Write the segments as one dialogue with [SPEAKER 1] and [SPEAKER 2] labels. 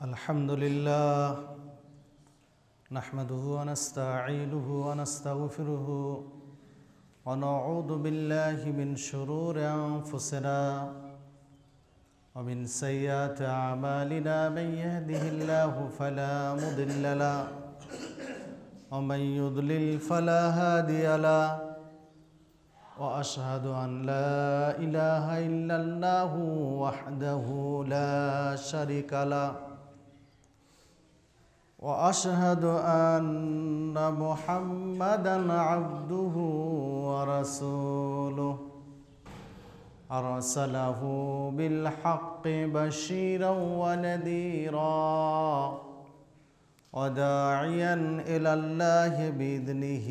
[SPEAKER 1] الحمد لله نحمده ونستعينه ونستغفره ونعوذ بالله من شرور أنفسنا ومن سيئات أعمالنا من يهده الله فلا مضل له ومن يضلل فلا هادي له وأشهد أن لا إله إلا الله وحده لا شريك له وأشهد أن محمدًا عبده ورسوله أرسله بالحق بشيرًا ونذيرًا وداعيًا إلى الله بإذنه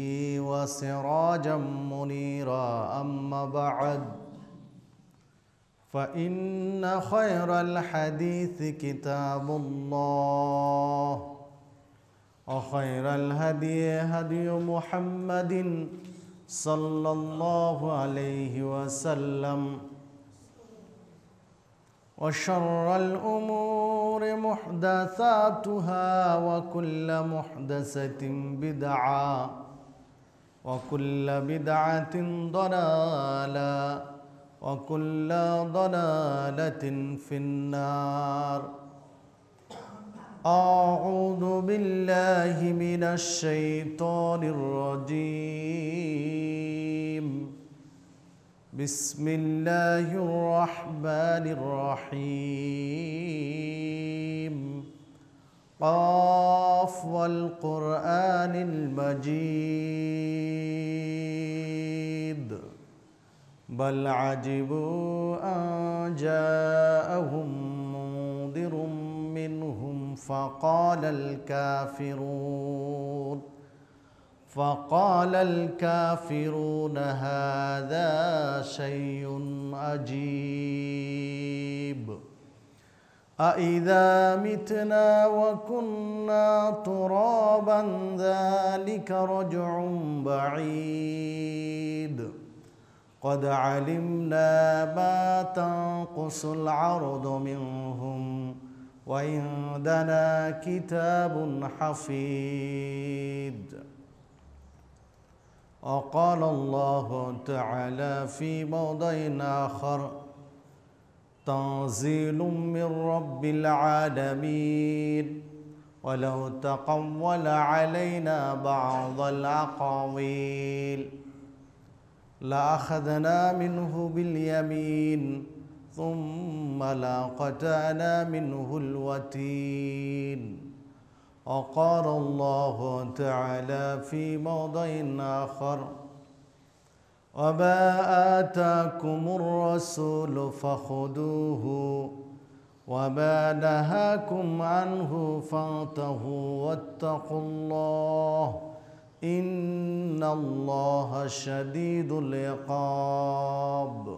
[SPEAKER 1] وسراجًا منيرًا أما بعد فإن خير الحديث كتاب الله وخير الهدي هدي محمد صلى الله عليه وسلم وشر الأمور محدثاتها وكل محدثة بدعة وكل بدعة ضلالة وكل ضلالة في النار أعوذ بالله من الشيطان الرجيم بسم الله الرحمن الرحيم قاف والقرآن المجيد بل عجبوا أن جاءهم منذر منهم فقال الكافرون هذا شيء عجيب أإذا متنا وكنا ترابا ذلك رجع بعيد قد علمنا ما تنقص الأرض منهم وعندنا كتاب حفيظ وقال الله تعالى في موضع آخر تنزيل من رب العالمين ولو تقول علينا بعض الأقاويل لأخذنا منه باليمين ثم لقطعنا منه الوتين وقال الله تعالى في موضع آخر وما آتاكم الرسول فخذوه وما نهاكم عنه فانتهوا واتقوا الله إن الله شديد العقاب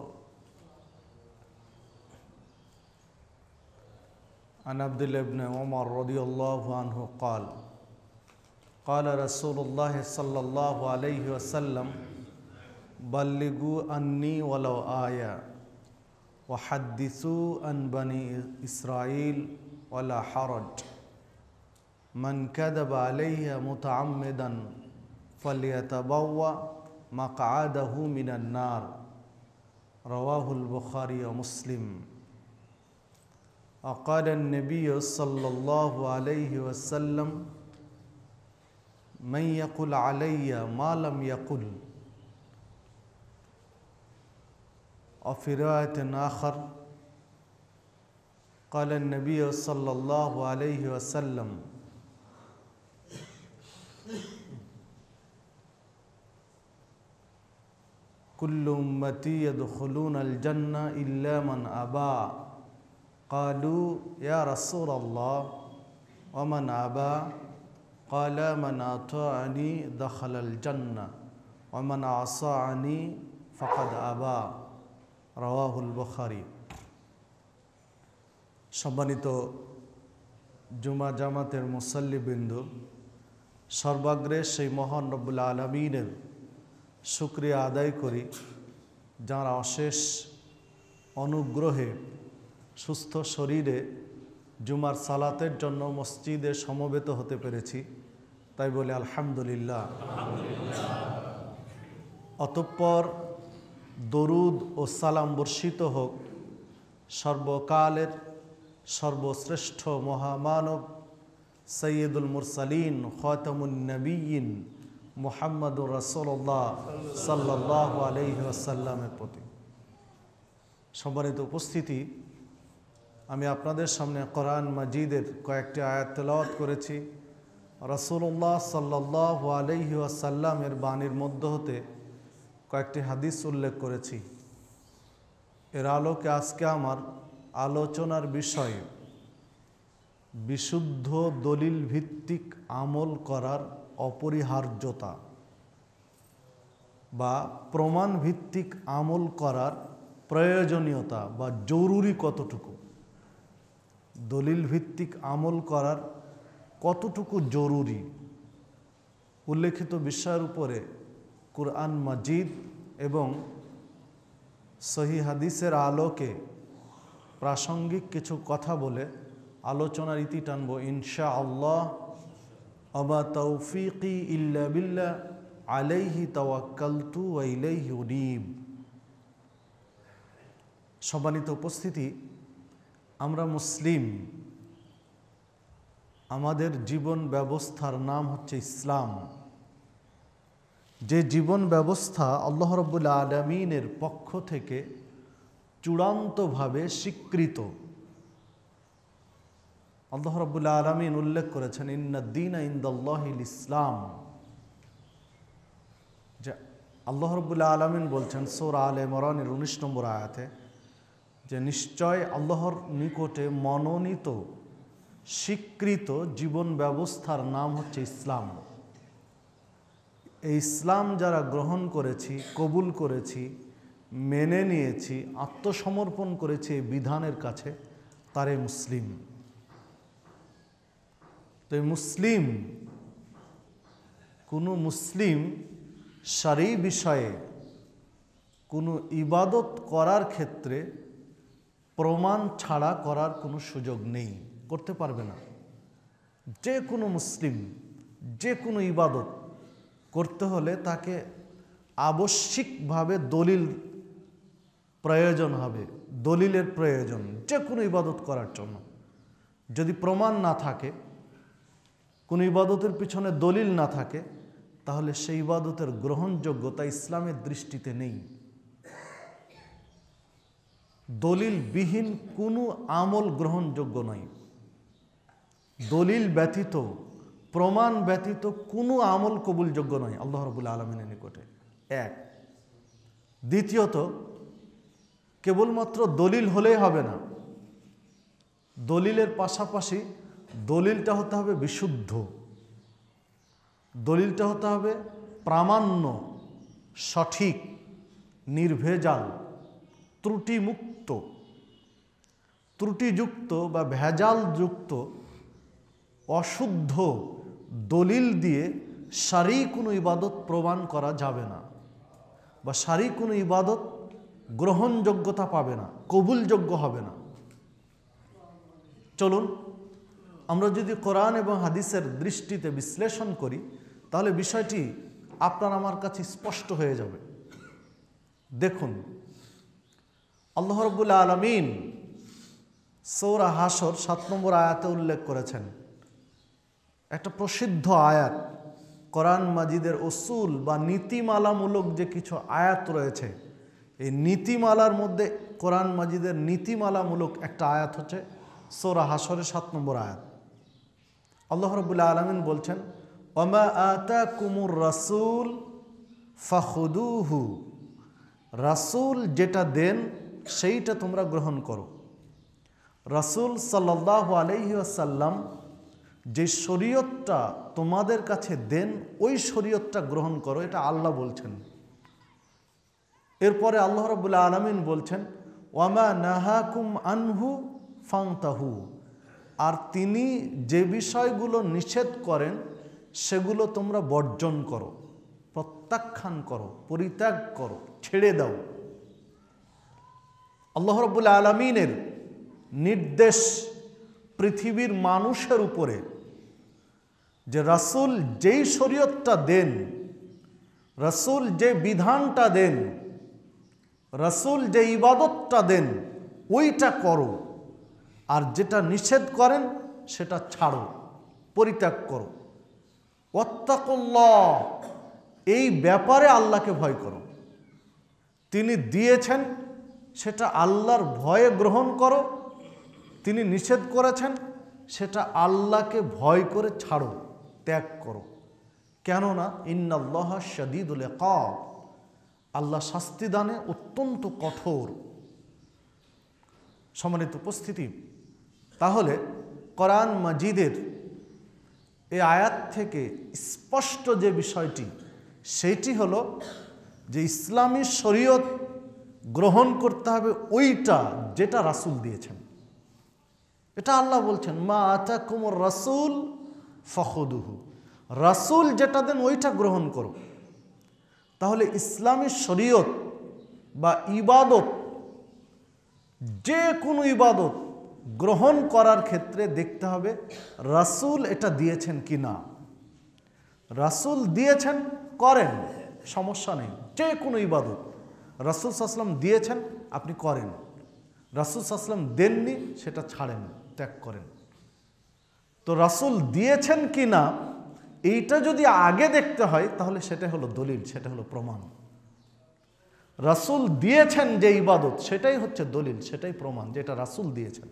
[SPEAKER 1] عن عبد الله بن عمر رضي الله عنه قال قال رسول الله صلى الله عليه وسلم بلغوا عني ولو آية وحدثوا عن بني إسرائيل ولا حرج من كذب عليه متعمدا فليتبوأ مقعده من النار رواه البخاري ومسلم وقال النبي صلى الله عليه وسلم من يقل علي ما لم يقل وفي رواية آخر قال النبي صلى الله عليه وسلم كل أمتي يدخلون الجنة إلا من أبى قالوا يا رسول الله ومن أبى قال من أطاعني دخل الجنة ومن عصاني فقد أبى رواه البخاري সম্মানিত জুমা জামাতের মুসল্লিবৃন্দ সর্বাগ্রে সেই মহান রব্বুল আলামিনের শুকরিয়া আদায় করি যারা অশেষ অনুগ্রহে সুস্থ শরীরে জুমার সালাতের জন্য মসজিদে সমবেত হতে পেরেছি, তাই বলে আলহামদুলিল্লাহ। অতঃপর দরুদ ও সালাম বর্ষিত হোক সর্বকালের সর্বশ্রেষ্ঠ মহামানব সৈয়দুল মুরসালিন খাতামুন নবিয়্যিন মুহাম্মদুর রাসূলুল্লাহ সাল্লাল্লাহু আলাইহি ওয়াসাল্লামের প্রতি। সম্মানিত উপস্থিতি, আমি আপনাদের সামনে কোরআন মাজিদের কয়েকটি আয়াত তেলাওয়াত করেছি। রাসূলুল্লাহ সাল্লাল্লাহু আলাইহি ওয়াসাল্লামের বাণীর মধ্য হতে কয়েকটি হাদিস উল্লেখ করেছি। এর আলোকে আজকে আমার আলোচনার বিষয় বিশুদ্ধ দলিল ভিত্তিক আমল করার অপরিহার্যতা বা প্রমাণ ভিত্তিক আমল করার প্রয়োজনীয়তা বা জরুরি কতটুকু, দলিল ভিত্তিক আমল করার কতটুকু জরুরি, উল্লেখিত বিষয়ের উপরে কুরআন মাজিদ এবং সহিহ হাদিসের আলোকে প্রাসঙ্গিক কিছু কথা বলে আলোচনার ইতি টানব ইনশাআল্লাহ। ওয়া তাওফীকি ইল্লা বিল্লাহ আলাইহি তাওয়াক্কালতু ওয়া ইলাইহি উনীব। সম্মানিত উপস্থিতি, আমরা মুসলিম, আমাদের জীবন ব্যবস্থার নাম হচ্ছে ইসলাম। যে জীবন ব্যবস্থা আল্লাহ রাব্বুল আলামিনের পক্ষ থেকে চূড়ান্তভাবে স্বীকৃত। আল্লাহ রাব্বুল আলামিন উল্লেখ করেছেন ইন্নাদ-দীনা ইনদাল্লাহিল ইসলাম। যে আল্লাহ রাব্বুল আলামিন বলছেন সূরা আলে ইমরানের 19 নম্বর আয়াতে যে নিশ্চয় আল্লাহর নিকটে মনোনীত স্বীকৃত জীবন ব্যবস্থার নাম হচ্ছে ইসলাম। এই ইসলাম যারা গ্রহণ করেছি, কবুল করেছি, মেনে নিয়েছি, আত্মসমর্পণ করেছি এই বিধানের কাছে, তারে মুসলিম। তো এই মুসলিম, কোনো মুসলিম শারঈ বিষয়ে কোনো ইবাদত করার ক্ষেত্রে প্রমাণ ছাড়া করার কোনো সুযোগ নেই, করতে পারবে না। যে কোনো মুসলিম যে কোনো ইবাদত করতে হলে তাকে আবশ্যিকভাবে দলিল প্রয়োজন হবে, দলিলের প্রয়োজন যে কোনো ইবাদত করার জন্য। যদি প্রমাণ না থাকে, কোনো ইবাদতের পিছনে দলিল না থাকে, তাহলে সেই ইবাদতের গ্রহণযোগ্যতা ইসলামের দৃষ্টিতে নেই। দলিলবিহীন কোনো আমল গ্রহণযোগ্য নয়। দলিল ব্যতীত, প্রমাণ ব্যতীত কোনো আমল কবুলযোগ্য নয় আল্লাহ রাব্বুল আলামিনের নিকটে। এক। দ্বিতীয়ত, কেবলমাত্র দলিল হলেই হবে না, দলিলের পাশাপাশি দলিলটা হতে হবে বিশুদ্ধ, দলিলটা হতে হবে প্রামাণ্য, সঠিক, নির্ভেজাল, ত্রুটিমুক্ত। ত্রুটিযুক্ত বা ভেজালযুক্ত অশুদ্ধ দলিল দিয়ে শারঈ কোনো ইবাদত প্রমাণ করা যাবে না, বা শারঈ কোনো ইবাদত গ্রহণযোগ্যতা পাবে না, কবুলযোগ্য হবে না। চলুন আমরা যদি কোরআন এবং হাদিসের দৃষ্টিতে বিশ্লেষণ করি, তাহলে বিষয়টি আপনার আমার কাছে স্পষ্ট হয়ে যাবে। দেখুন, আল্লাহ রাব্বুল আলামিন সূরা হাশর 7 নম্বর আয়াতে উল্লেখ করেছেন, একটা প্রসিদ্ধ আয়াত। কোরআন মাজিদের উসুল বা নীতিমালামূলক যে কিছু আয়াত রয়েছে, এই নীতিমালার মধ্যে কোরআন মাজিদের নীতিমালামূলক একটা আয়াত হচ্ছে সূরা হাশরের 7 নম্বর আয়াত। আল্লাহ রাব্বুল আলামিন বলছেন, ওমা আতাকুমুর রাসূল ফাখুদুহু। রাসূল যেটা দেন সেইটা তোমরা গ্রহণ করো। রাসূল সাল্লাল্লাহু আলাইহি ওয়াসাল্লাম যে শরীয়তটা তোমাদের কাছে দেন, ওই শরীয়তটা গ্রহণ করো, এটা আল্লাহ বলছেন। এরপরে আল্লাহ রাব্বুল আলামিন বলছেন, ওয়ামা নাহাকুম আনহু ফান্তাহু। আর তিনি যে বিষয়গুলো নিষেধ করেন সেগুলো তোমরা বর্জন করো, প্রত্যাখ্যান করো, পরিত্যাগ করো, ছেড়ে দাও। আল্লাহ রাব্বুল আলামিনের নির্দেশ পৃথিবীর মানুষের উপরে যে রাসূল যেই শরীয়তটা দেন, রাসূল যে বিধানটা দেন, রাসূল যে ইবাদতটা দেন ওইটা করো, আর যেটা নিষেধ করেন সেটা ছাড়ো, পরিত্যাগ করো। ওয়াত্তাকুল্লাহ, এই ব্যাপারে আল্লাহকে ভয় করো। তিনি দিয়েছেন সেটা আল্লাহর ভয়ে গ্রহণ করো, তিনি নিষেধ করেছেন সেটা আল্লাহকে ভয় করে ছাড়ো, ত্যাগ করো। কেননা ইন্নাল্লাহা শাদীদুল ইকাব, আল্লাহ শাস্তি দানে অত্যন্ত কঠোর। সম্মানিত উপস্থিতি, তাহলে কোরআন মাজিদের এই আয়াত থেকে স্পষ্ট যে বিষয়টি, সেটি হলো যে ইসলামী শরীয়ত গ্রহণ করতে হবে ওইটা যেটা রাসূল দিয়েছেন। এটা আল্লাহ বলছেন, মা আতাকুমুর রাসূল ফাখুদুহু, রাসূল যেটা দেন ওইটা গ্রহণ করো। তাহলে ইসলামী শরীয়ত বা ইবাদত, যে কোনো ইবাদত গ্রহণ করার ক্ষেত্রে দেখতে হবে রাসূল এটা দিয়েছেন কি না। রাসূল দিয়েছেন করেন, সমস্যা নেই। যে কোনো ইবাদত রাসূল সাল্লাল্লাহু আলাইহি ওয়াসাল্লাম দিয়েছেন আপনি করেন, রাসূল সাল্লাল্লাহু আলাইহি ওয়াসাল্লাম দেননি সেটা ছাড়েন, ত্যাগ করেন। তো রাসূল দিয়েছেন কি না এইটা যদি আগে দেখতে হয় তাহলে সেটা হলো দলিল, সেটা হলো প্রমাণ। রাসূল দিয়েছেন যে ইবাদত সেটাই হচ্ছে দলিল, সেটাই প্রমাণ যেটা রাসূল দিয়েছেন।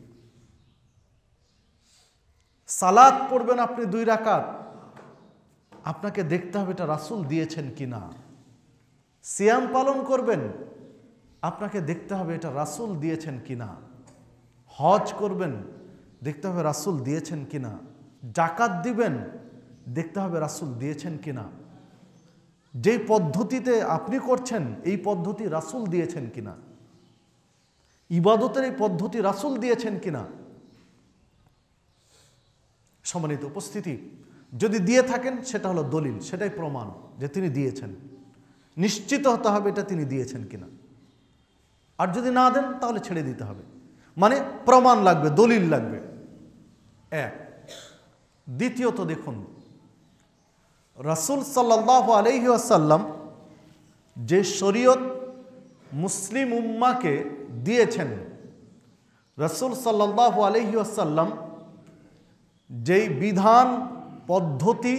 [SPEAKER 1] সালাত পড়বেন আপনি 2 রাকাত, আপনাকে দেখতে হবে এটা রাসূল দিয়েছেন কিনা। সিয়াম পালন করবেন, আপনাকে দেখতে হবে এটা রাসূল দিয়েছেন কিনা। হজ করবেন, দেখতে হবে রাসূল দিয়েছেন কিনা। যাকাত দিবেন, দেখতে হবে রাসূল দিয়েছেন কিনা। যেই পদ্ধতিতে আপনি করছেন এই পদ্ধতি রাসূল দিয়েছেন কিনা, ইবাদতের এই পদ্ধতি রাসূল দিয়েছেন কিনা। সম্মানিত উপস্থিতি, যদি দিয়ে থাকেন সেটা হলো দলিল, সেটাই প্রমাণ যে তিনি দিয়েছেন। নিশ্চিত হতে হবে এটা তিনি দিয়েছেন কিনা। আর যদি না দেন তাহলে ছেড়ে দিতে হবে, মানে প্রমাণ লাগবে, দলিল লাগবে। এক। দ্বিতীয়ত দেখুন, রাসূল সাল্লাল্লাহু আলাইহি ওয়াসাল্লাম যে শরীয়ত মুসলিম উম্মাকে দিয়েছেন, রাসূল সাল্লাল্লাহু আলাইহি ওয়াসাল্লাম যেই বিধান পদ্ধতি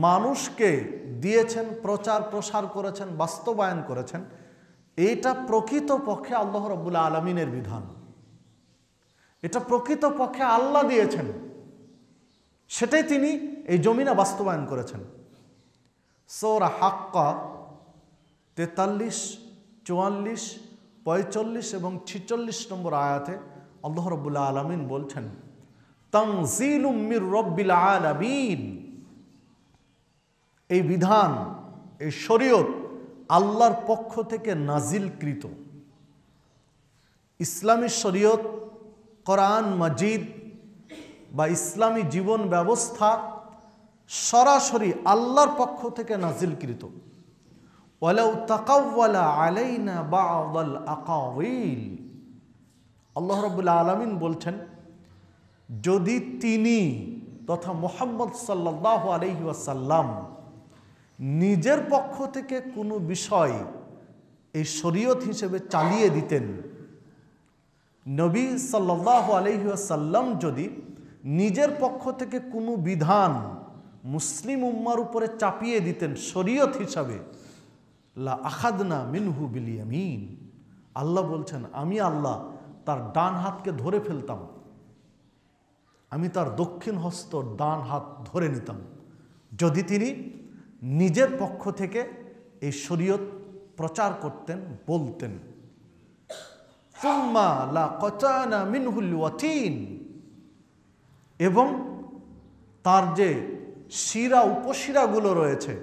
[SPEAKER 1] মানুষকে দিয়েছেন, প্রচার প্রসার করেছেন, বাস্তবায়ন করেছেন, এটা প্রকৃতপক্ষে আল্লাহ রাব্বুল আলামিনের বিধান। এটা প্রকৃতপক্ষে আল্লাহ দিয়েছেন, সেটাই তিনি এই জমিনে বাস্তবায়ন করেছেন। সূরা হাক্কা 43, 44, 45 এবং 46 নম্বর আয়াতে আল্লাহ রাব্বুল আলামিন বলছেন, তানজিলুম মির রাব্বিল আলামিন, এই বিধান, এই শরীয়ত আল্লাহর পক্ষ থেকে নাজিলকৃত। ইসলামী শরীয়ত, কোরআন মাজিদ বা ইসলামী জীবন ব্যবস্থা সরাসরি আল্লাহর পক্ষ থেকে নাজিলকৃত। ওয়ালাউ তাকাওয়ালা আলাইনা বা'দাল আকাওয়িল, আল্লাহ রাব্বুল আলামিন বলছেন, যদি তিনি তথা মুহাম্মদ সাল্লাল্লাহু আলাইহি ওয়াসাল্লাম নিজের পক্ষ থেকে কোনো বিষয় এই শরীয়ত হিসেবে চালিয়ে দিতেন, নবী সাল্লাল্লাহু আলাইহি ওয়াসাল্লাম যদি নিজের পক্ষ থেকে কোনো বিধান মুসলিম উম্মার উপরে চাপিয়ে দিতেন শরীয়ত হিসাবে, লা আখাদনা মিনহু বিল ইয়ামিন, আল্লাহ বলছেন আমি আল্লাহ তার ডান হাতকে ধরে ফেলতাম, আমি তার দক্ষিণ হস্ত ডান হাত ধরে নিতাম, যদি তিনি নিজের পক্ষ থেকে এই শরীয়ত প্রচার করতেন, বলতেন। সুম্মা লা কাতানা মিনহুল ওয়াতিন, এবং তার যে শিরা উপশিরাগুলো রয়েছে,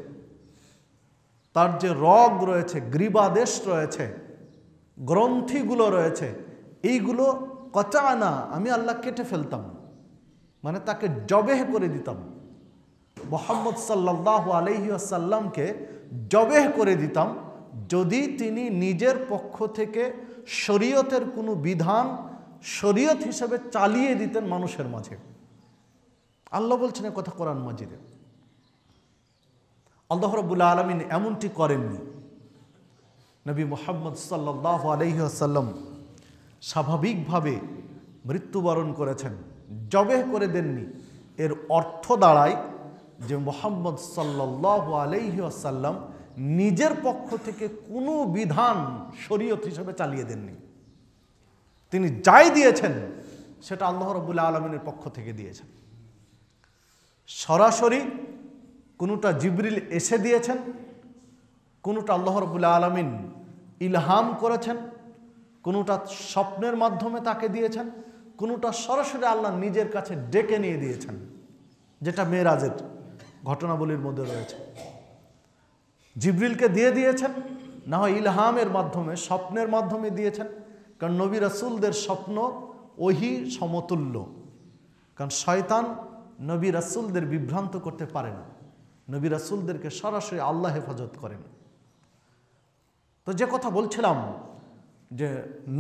[SPEAKER 1] তার যে রগ রয়েছে, গ্রীবাদেশ রয়েছে, গ্রন্থিগুলো রয়েছে, এইগুলো কাতানা, আমি আল্লাহ কেটে ফেলতাম, মানে তাকে জবেহ করে দিতাম। মুহাম্মদ সাল্লাল্লাহু আলাইহি ওয়াসাল্লামকে জবেহ করে দিতাম যদি তিনি নিজের পক্ষ থেকে শরীয়তের কোনো বিধান শরীয়ত হিসেবে চালিয়ে দিতেন মানুষের মাঝে। আল্লাহ বলছেন এই কথা কোরআন মাজিদে। আল্লাহ রাব্বুল আলামিন এমনটি করেননি। নবী মুহাম্মদ সাল্লাল্লাহু আলাইহি ওয়াসাল্লাম স্বাভাবিকভাবে মৃত্যুবরণ করেছেন, জবেহ করে দেননি। এর অর্থ দাঁড়ায় যে মুহাম্মদ সাল্লাল্লাহু আলাইহি ওয়াসাল্লাম নিজের পক্ষ থেকে কোনো বিধান শরীয়ত হিসেবে চালিয়ে দেননি। তিনি যাই দিয়েছেন সেটা আল্লাহ রাব্বুল আলামিনের পক্ষ থেকে দিয়েছেন। সরাসরি কোনোটা জিবরিল এসে দিয়েছেন, কোনোটা আল্লাহ রাব্বুল আলামিন ইলহাম করেছেন, কোনোটা স্বপ্নের মাধ্যমে তাকে দিয়েছেন, কোনোটা সরাসরি আল্লাহ নিজের কাছে ডেকে নিয়ে দিয়েছেন, যেটা মেরাজের ঘটনাবলীর মধ্যে রয়েছে। জিবরিলকে দিয়ে দিয়েছেন, না হয় ইলহামের মাধ্যমে, স্বপ্নের মাধ্যমে দিয়েছেন। কারণ নবী রাসূলদের স্বপ্ন ওহী সমতুল্য। কারণ শয়তান নবী রাসূলদের বিভ্রান্ত করতে পারে না। নবী রাসূলদেরকে সরাসরি আল্লাহ হেফাজত করেন। তো যে কথা বলছিলাম যে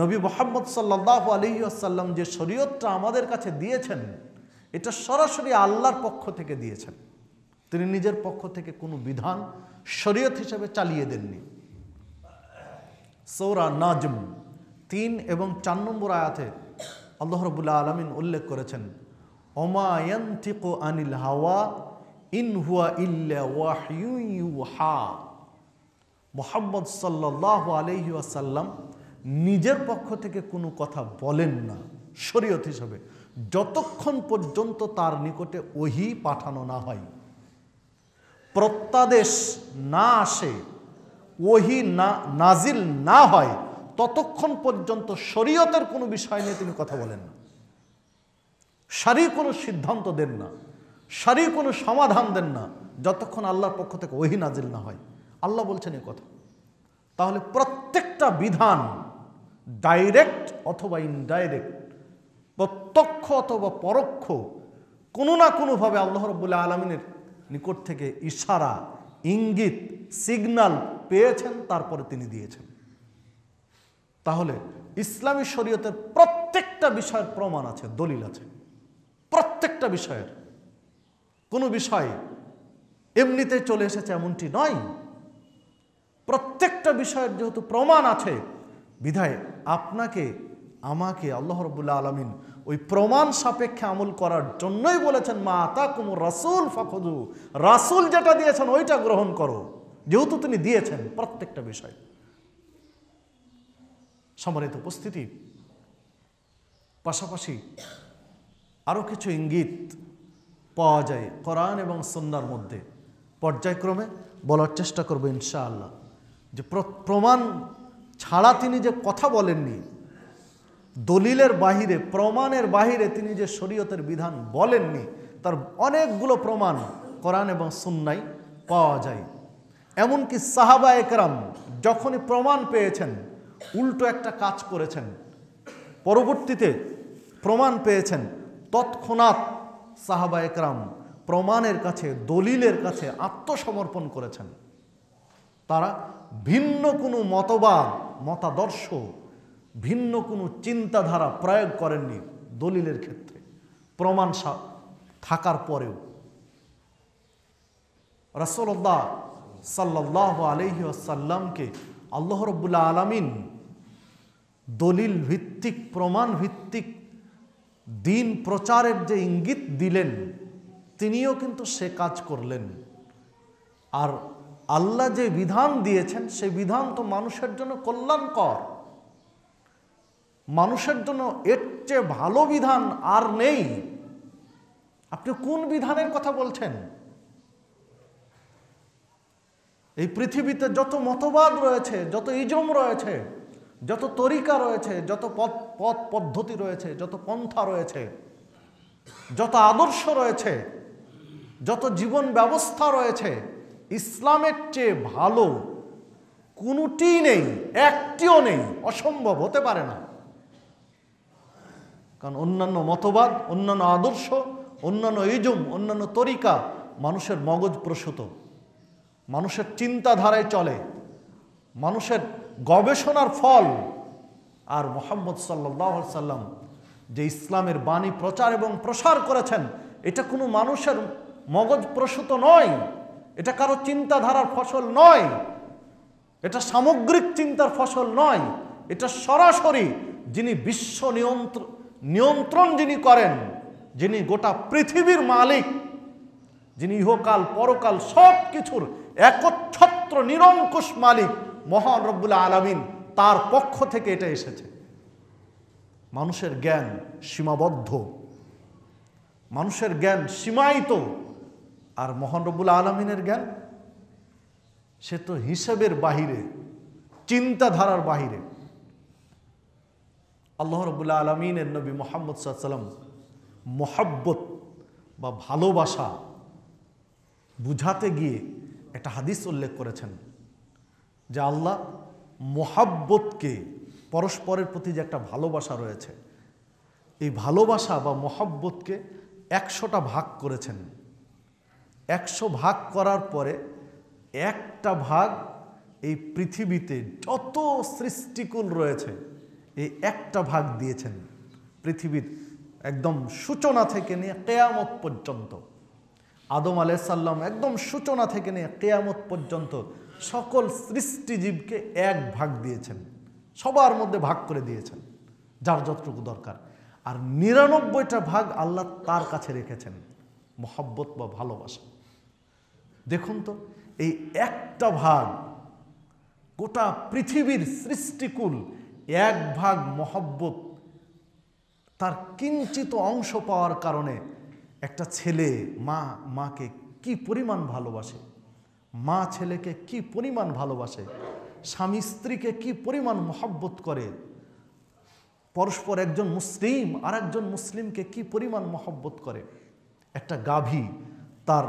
[SPEAKER 1] নবী মুহাম্মদ সাল্লাল্লাহু আলাইহি ওয়াসাল্লাম যে শরীয়তটা আমাদের কাছে দিয়েছেন, এটা সরাসরি আল্লাহর পক্ষ থেকে দিয়েছেন। তিনি নিজের পক্ষ থেকে কোনো বিধান শরীয়ত হিসেবে চালিয়ে দেননি। সূরা নাজম 3 এবং 4 নম্বর আয়াতে আল্লাহ রাব্বুল আলামিন উল্লেখ করেছেন, ওমা ইয়ানতিকু আনিল হাওয়া ইন হুয়া ইল্লা ওয়াহয়ুন ইউহা। মুহাম্মদ সাল্লাল্লাহু আলাইহি ওয়াসাল্লাম নিজের পক্ষ থেকে কোনো কথা বলেন না শরীয়ত হিসেবে, যতক্ষণ পর্যন্ত তার নিকটে ওহী পাঠানো না হয়, প্রত্যাদেশ না আসে, ওহী নাজিল না হয়, ততক্ষণ পর্যন্ত শরীয়তের কোনো বিষয় নিয়ে তিনি কথা বলেন না, সারি কোনো সিদ্ধান্ত দেন না, সারি কোনো সমাধান দেন না, যতক্ষণ আল্লাহর পক্ষ থেকে ওহী নাজিল না হয়। আল্লাহ বলছেন এই কথা। তাহলে প্রত্যেকটা বিধান ডাইরেক্ট অথবা ইনডাইরেক্ট, প্রত্যক্ষ অথবা পরোক্ষ, কোনো না কোনোভাবে আল্লাহ রাব্বুল আলামিনের নিকট থেকে ইশারা, ইঙ্গিত, সিগন্যাল পেয়েছেন, তারপরে তিনি দিয়েছেন। তাহলে ইসলামী শরীয়তের প্রত্যেকটা বিষয়ের প্রমাণ আছে, দলিল আছে। প্রত্যেকটা বিষয়ের, কোনো বিষয় এমনিতে চলে এসেছে এমনটি নয়। প্রত্যেকটা বিষয়ের যেহেতু প্রমাণ আছে, বিধায় আপনাকে আমাকে আল্লাহ রাব্বুল আলামিন ওই প্রমাণ সাপেক্ষে আমল করার জন্যই বলেছেন, মা আতাকুমুর রাসূল ফাখুযু, রাসূল যেটা দিয়েছেন ওইটা গ্রহণ করো, যেহেতু তিনি দিয়েছেন প্রত্যেকটা বিষয়। সম্মানিত উপস্থিতি, পাশাপাশি আরও কিছু ইঙ্গিত পাওয়া যায় কোরআন এবং সুন্নাহর মধ্যে। পর্যায়ক্রমে বলার চেষ্টা করব ইনশাআল্লাহ। যে প্রমাণ ছাড়া তিনি যে কথা বলেননি, দলিলের বাহিরে, প্রমাণের বাহিরে তিনি যে শরীয়তের বিধান বলেননি, তার অনেকগুলো প্রমাণ কোরআন এবং সুন্নাহয় পাওয়া যায়। এমনকি সাহাবায়ে কেরাম যখনই প্রমাণ পেয়েছেন, উল্টো একটা কাজ করেছেন, পরবর্তীতে প্রমাণ পেয়েছেন, তৎক্ষণাৎ সাহাবায়ে কেরাম প্রমাণের কাছে, দলিলের কাছে আত্মসমর্পণ করেছেন। তারা ভিন্ন কোনো মতবাদ, মতাদর্শ, ভিন্ন কোনো চিন্তাধারা প্রয়োগ করেননি দলিলের ক্ষেত্রে, প্রমাণ থাকার পরেও। রাসূলুল্লাহ সাল্লাল্লাহু আলাইহি ওয়াসাল্লামকে আল্লাহ রাব্বুল আলামিন দলিল ভিত্তিক, প্রমাণ ভিত্তিক দিন প্রচারের যে ইঙ্গিত দিলেন, তিনিও কিন্তু সে কাজ করলেন। আর আল্লাহ যে বিধান দিয়েছেন, সেই বিধান তো মানুষের জন্য কল্যাণকর। মানুষের জন্য এর চেয়ে ভালো বিধান আর নেই। আপনি কোন বিধানের কথা বলছেন? এই পৃথিবীতে যত মতবাদ রয়েছে, যত ইজম রয়েছে, যত তরিকা রয়েছে, যত পথ পদ্ধতি রয়েছে, যত পন্থা রয়েছে, যত আদর্শ রয়েছে, যত জীবন ব্যবস্থা রয়েছে, ইসলামের চেয়ে ভালো কোনোটি নেই, একটিও নেই, অসম্ভব, হতে পারে না। কারণ অন্যান্য মতবাদ, অন্যান্য আদর্শ, অন্যান্য ইজম, অন্যান্য তরিকা মানুষের মগজ প্রসূত, মানুষের চিন্তাধারায় চলে, মানুষের গবেষণার ফল। আর মুহাম্মদ সাল্লাল্লাহু আলাইহি সাল্লাম যে ইসলামের বাণী প্রচার এবং প্রসার করেছেন, এটা কোনো মানুষের মগজ প্রসূত নয়, এটা কারো চিন্তাধারার ফসল নয়, এটা সামগ্রিক চিন্তার ফসল নয়, এটা সরাসরি যিনি বিশ্ব নিয়ন্ত্রণ যিনি করেন, যিনি গোটা পৃথিবীর মালিক, যিনি ইহকাল পরকাল সব কিছুর একচ্ছত্র নিরঙ্কুশ মালিক মহান রব্বুল আলামিন, তার পক্ষ থেকে এটা এসেছে। মানুষের জ্ঞান সীমাবদ্ধ, মানুষের জ্ঞান সীমায়িত, আর মহান রব্বুল আলামিনের জ্ঞান সে তো হিসেবের বাহিরে, চিন্তাধারার বাহিরে। আল্লাহ রব্বুল আলামিনের নবী মুহাম্মদ সাল্লাল্লাহু আলাইহি ওয়াসাল্লাম মহব্বত বা ভালোবাসা বুঝাতে গিয়ে একটা হাদিস উল্লেখ করেছেন যে আল্লাহ মহব্বতকে, পরস্পরের প্রতি যে একটা ভালোবাসা রয়েছে, এই ভালোবাসা বা মহব্বতকে 100টা ভাগ করেছেন। 100 ভাগ করার পরে একটা ভাগ এই পৃথিবীতে যত সৃষ্টিকুল রয়েছে এই একটা ভাগ দিয়েছেন পৃথিবীর একদম সূচনা থেকে নিয়ে কিয়ামত পর্যন্ত। আদম আলাইহিস সালাম একদম সূচনা থেকে নিয়ে কিয়ামত পর্যন্ত সকল সৃষ্টিজীবকে এক ভাগ দিয়েছেন, সবার মধ্যে ভাগ করে দিয়েছেন যার যতটুকু দরকার। আর 99টা ভাগ আল্লাহ তার কাছে রেখেছেন, মহব্বত বা ভালোবাসা। দেখুন তো, এই একটা ভাগ গোটা পৃথিবীর সৃষ্টিকুল এক ভাগ মহব্বত, তার কিঞ্চিত অংশ পাওয়ার কারণে একটা ছেলে মাকে কি পরিমাণ ভালোবাসে, মা ছেলেকে কি পরিমাণ ভালোবাসে, স্বামী স্ত্রীকে কি পরিমাণ মহব্বত করে, পরস্পর একজন মুসলিম আর একজন মুসলিমকে কি পরিমাণ মহব্বত করে, একটা গাভী তার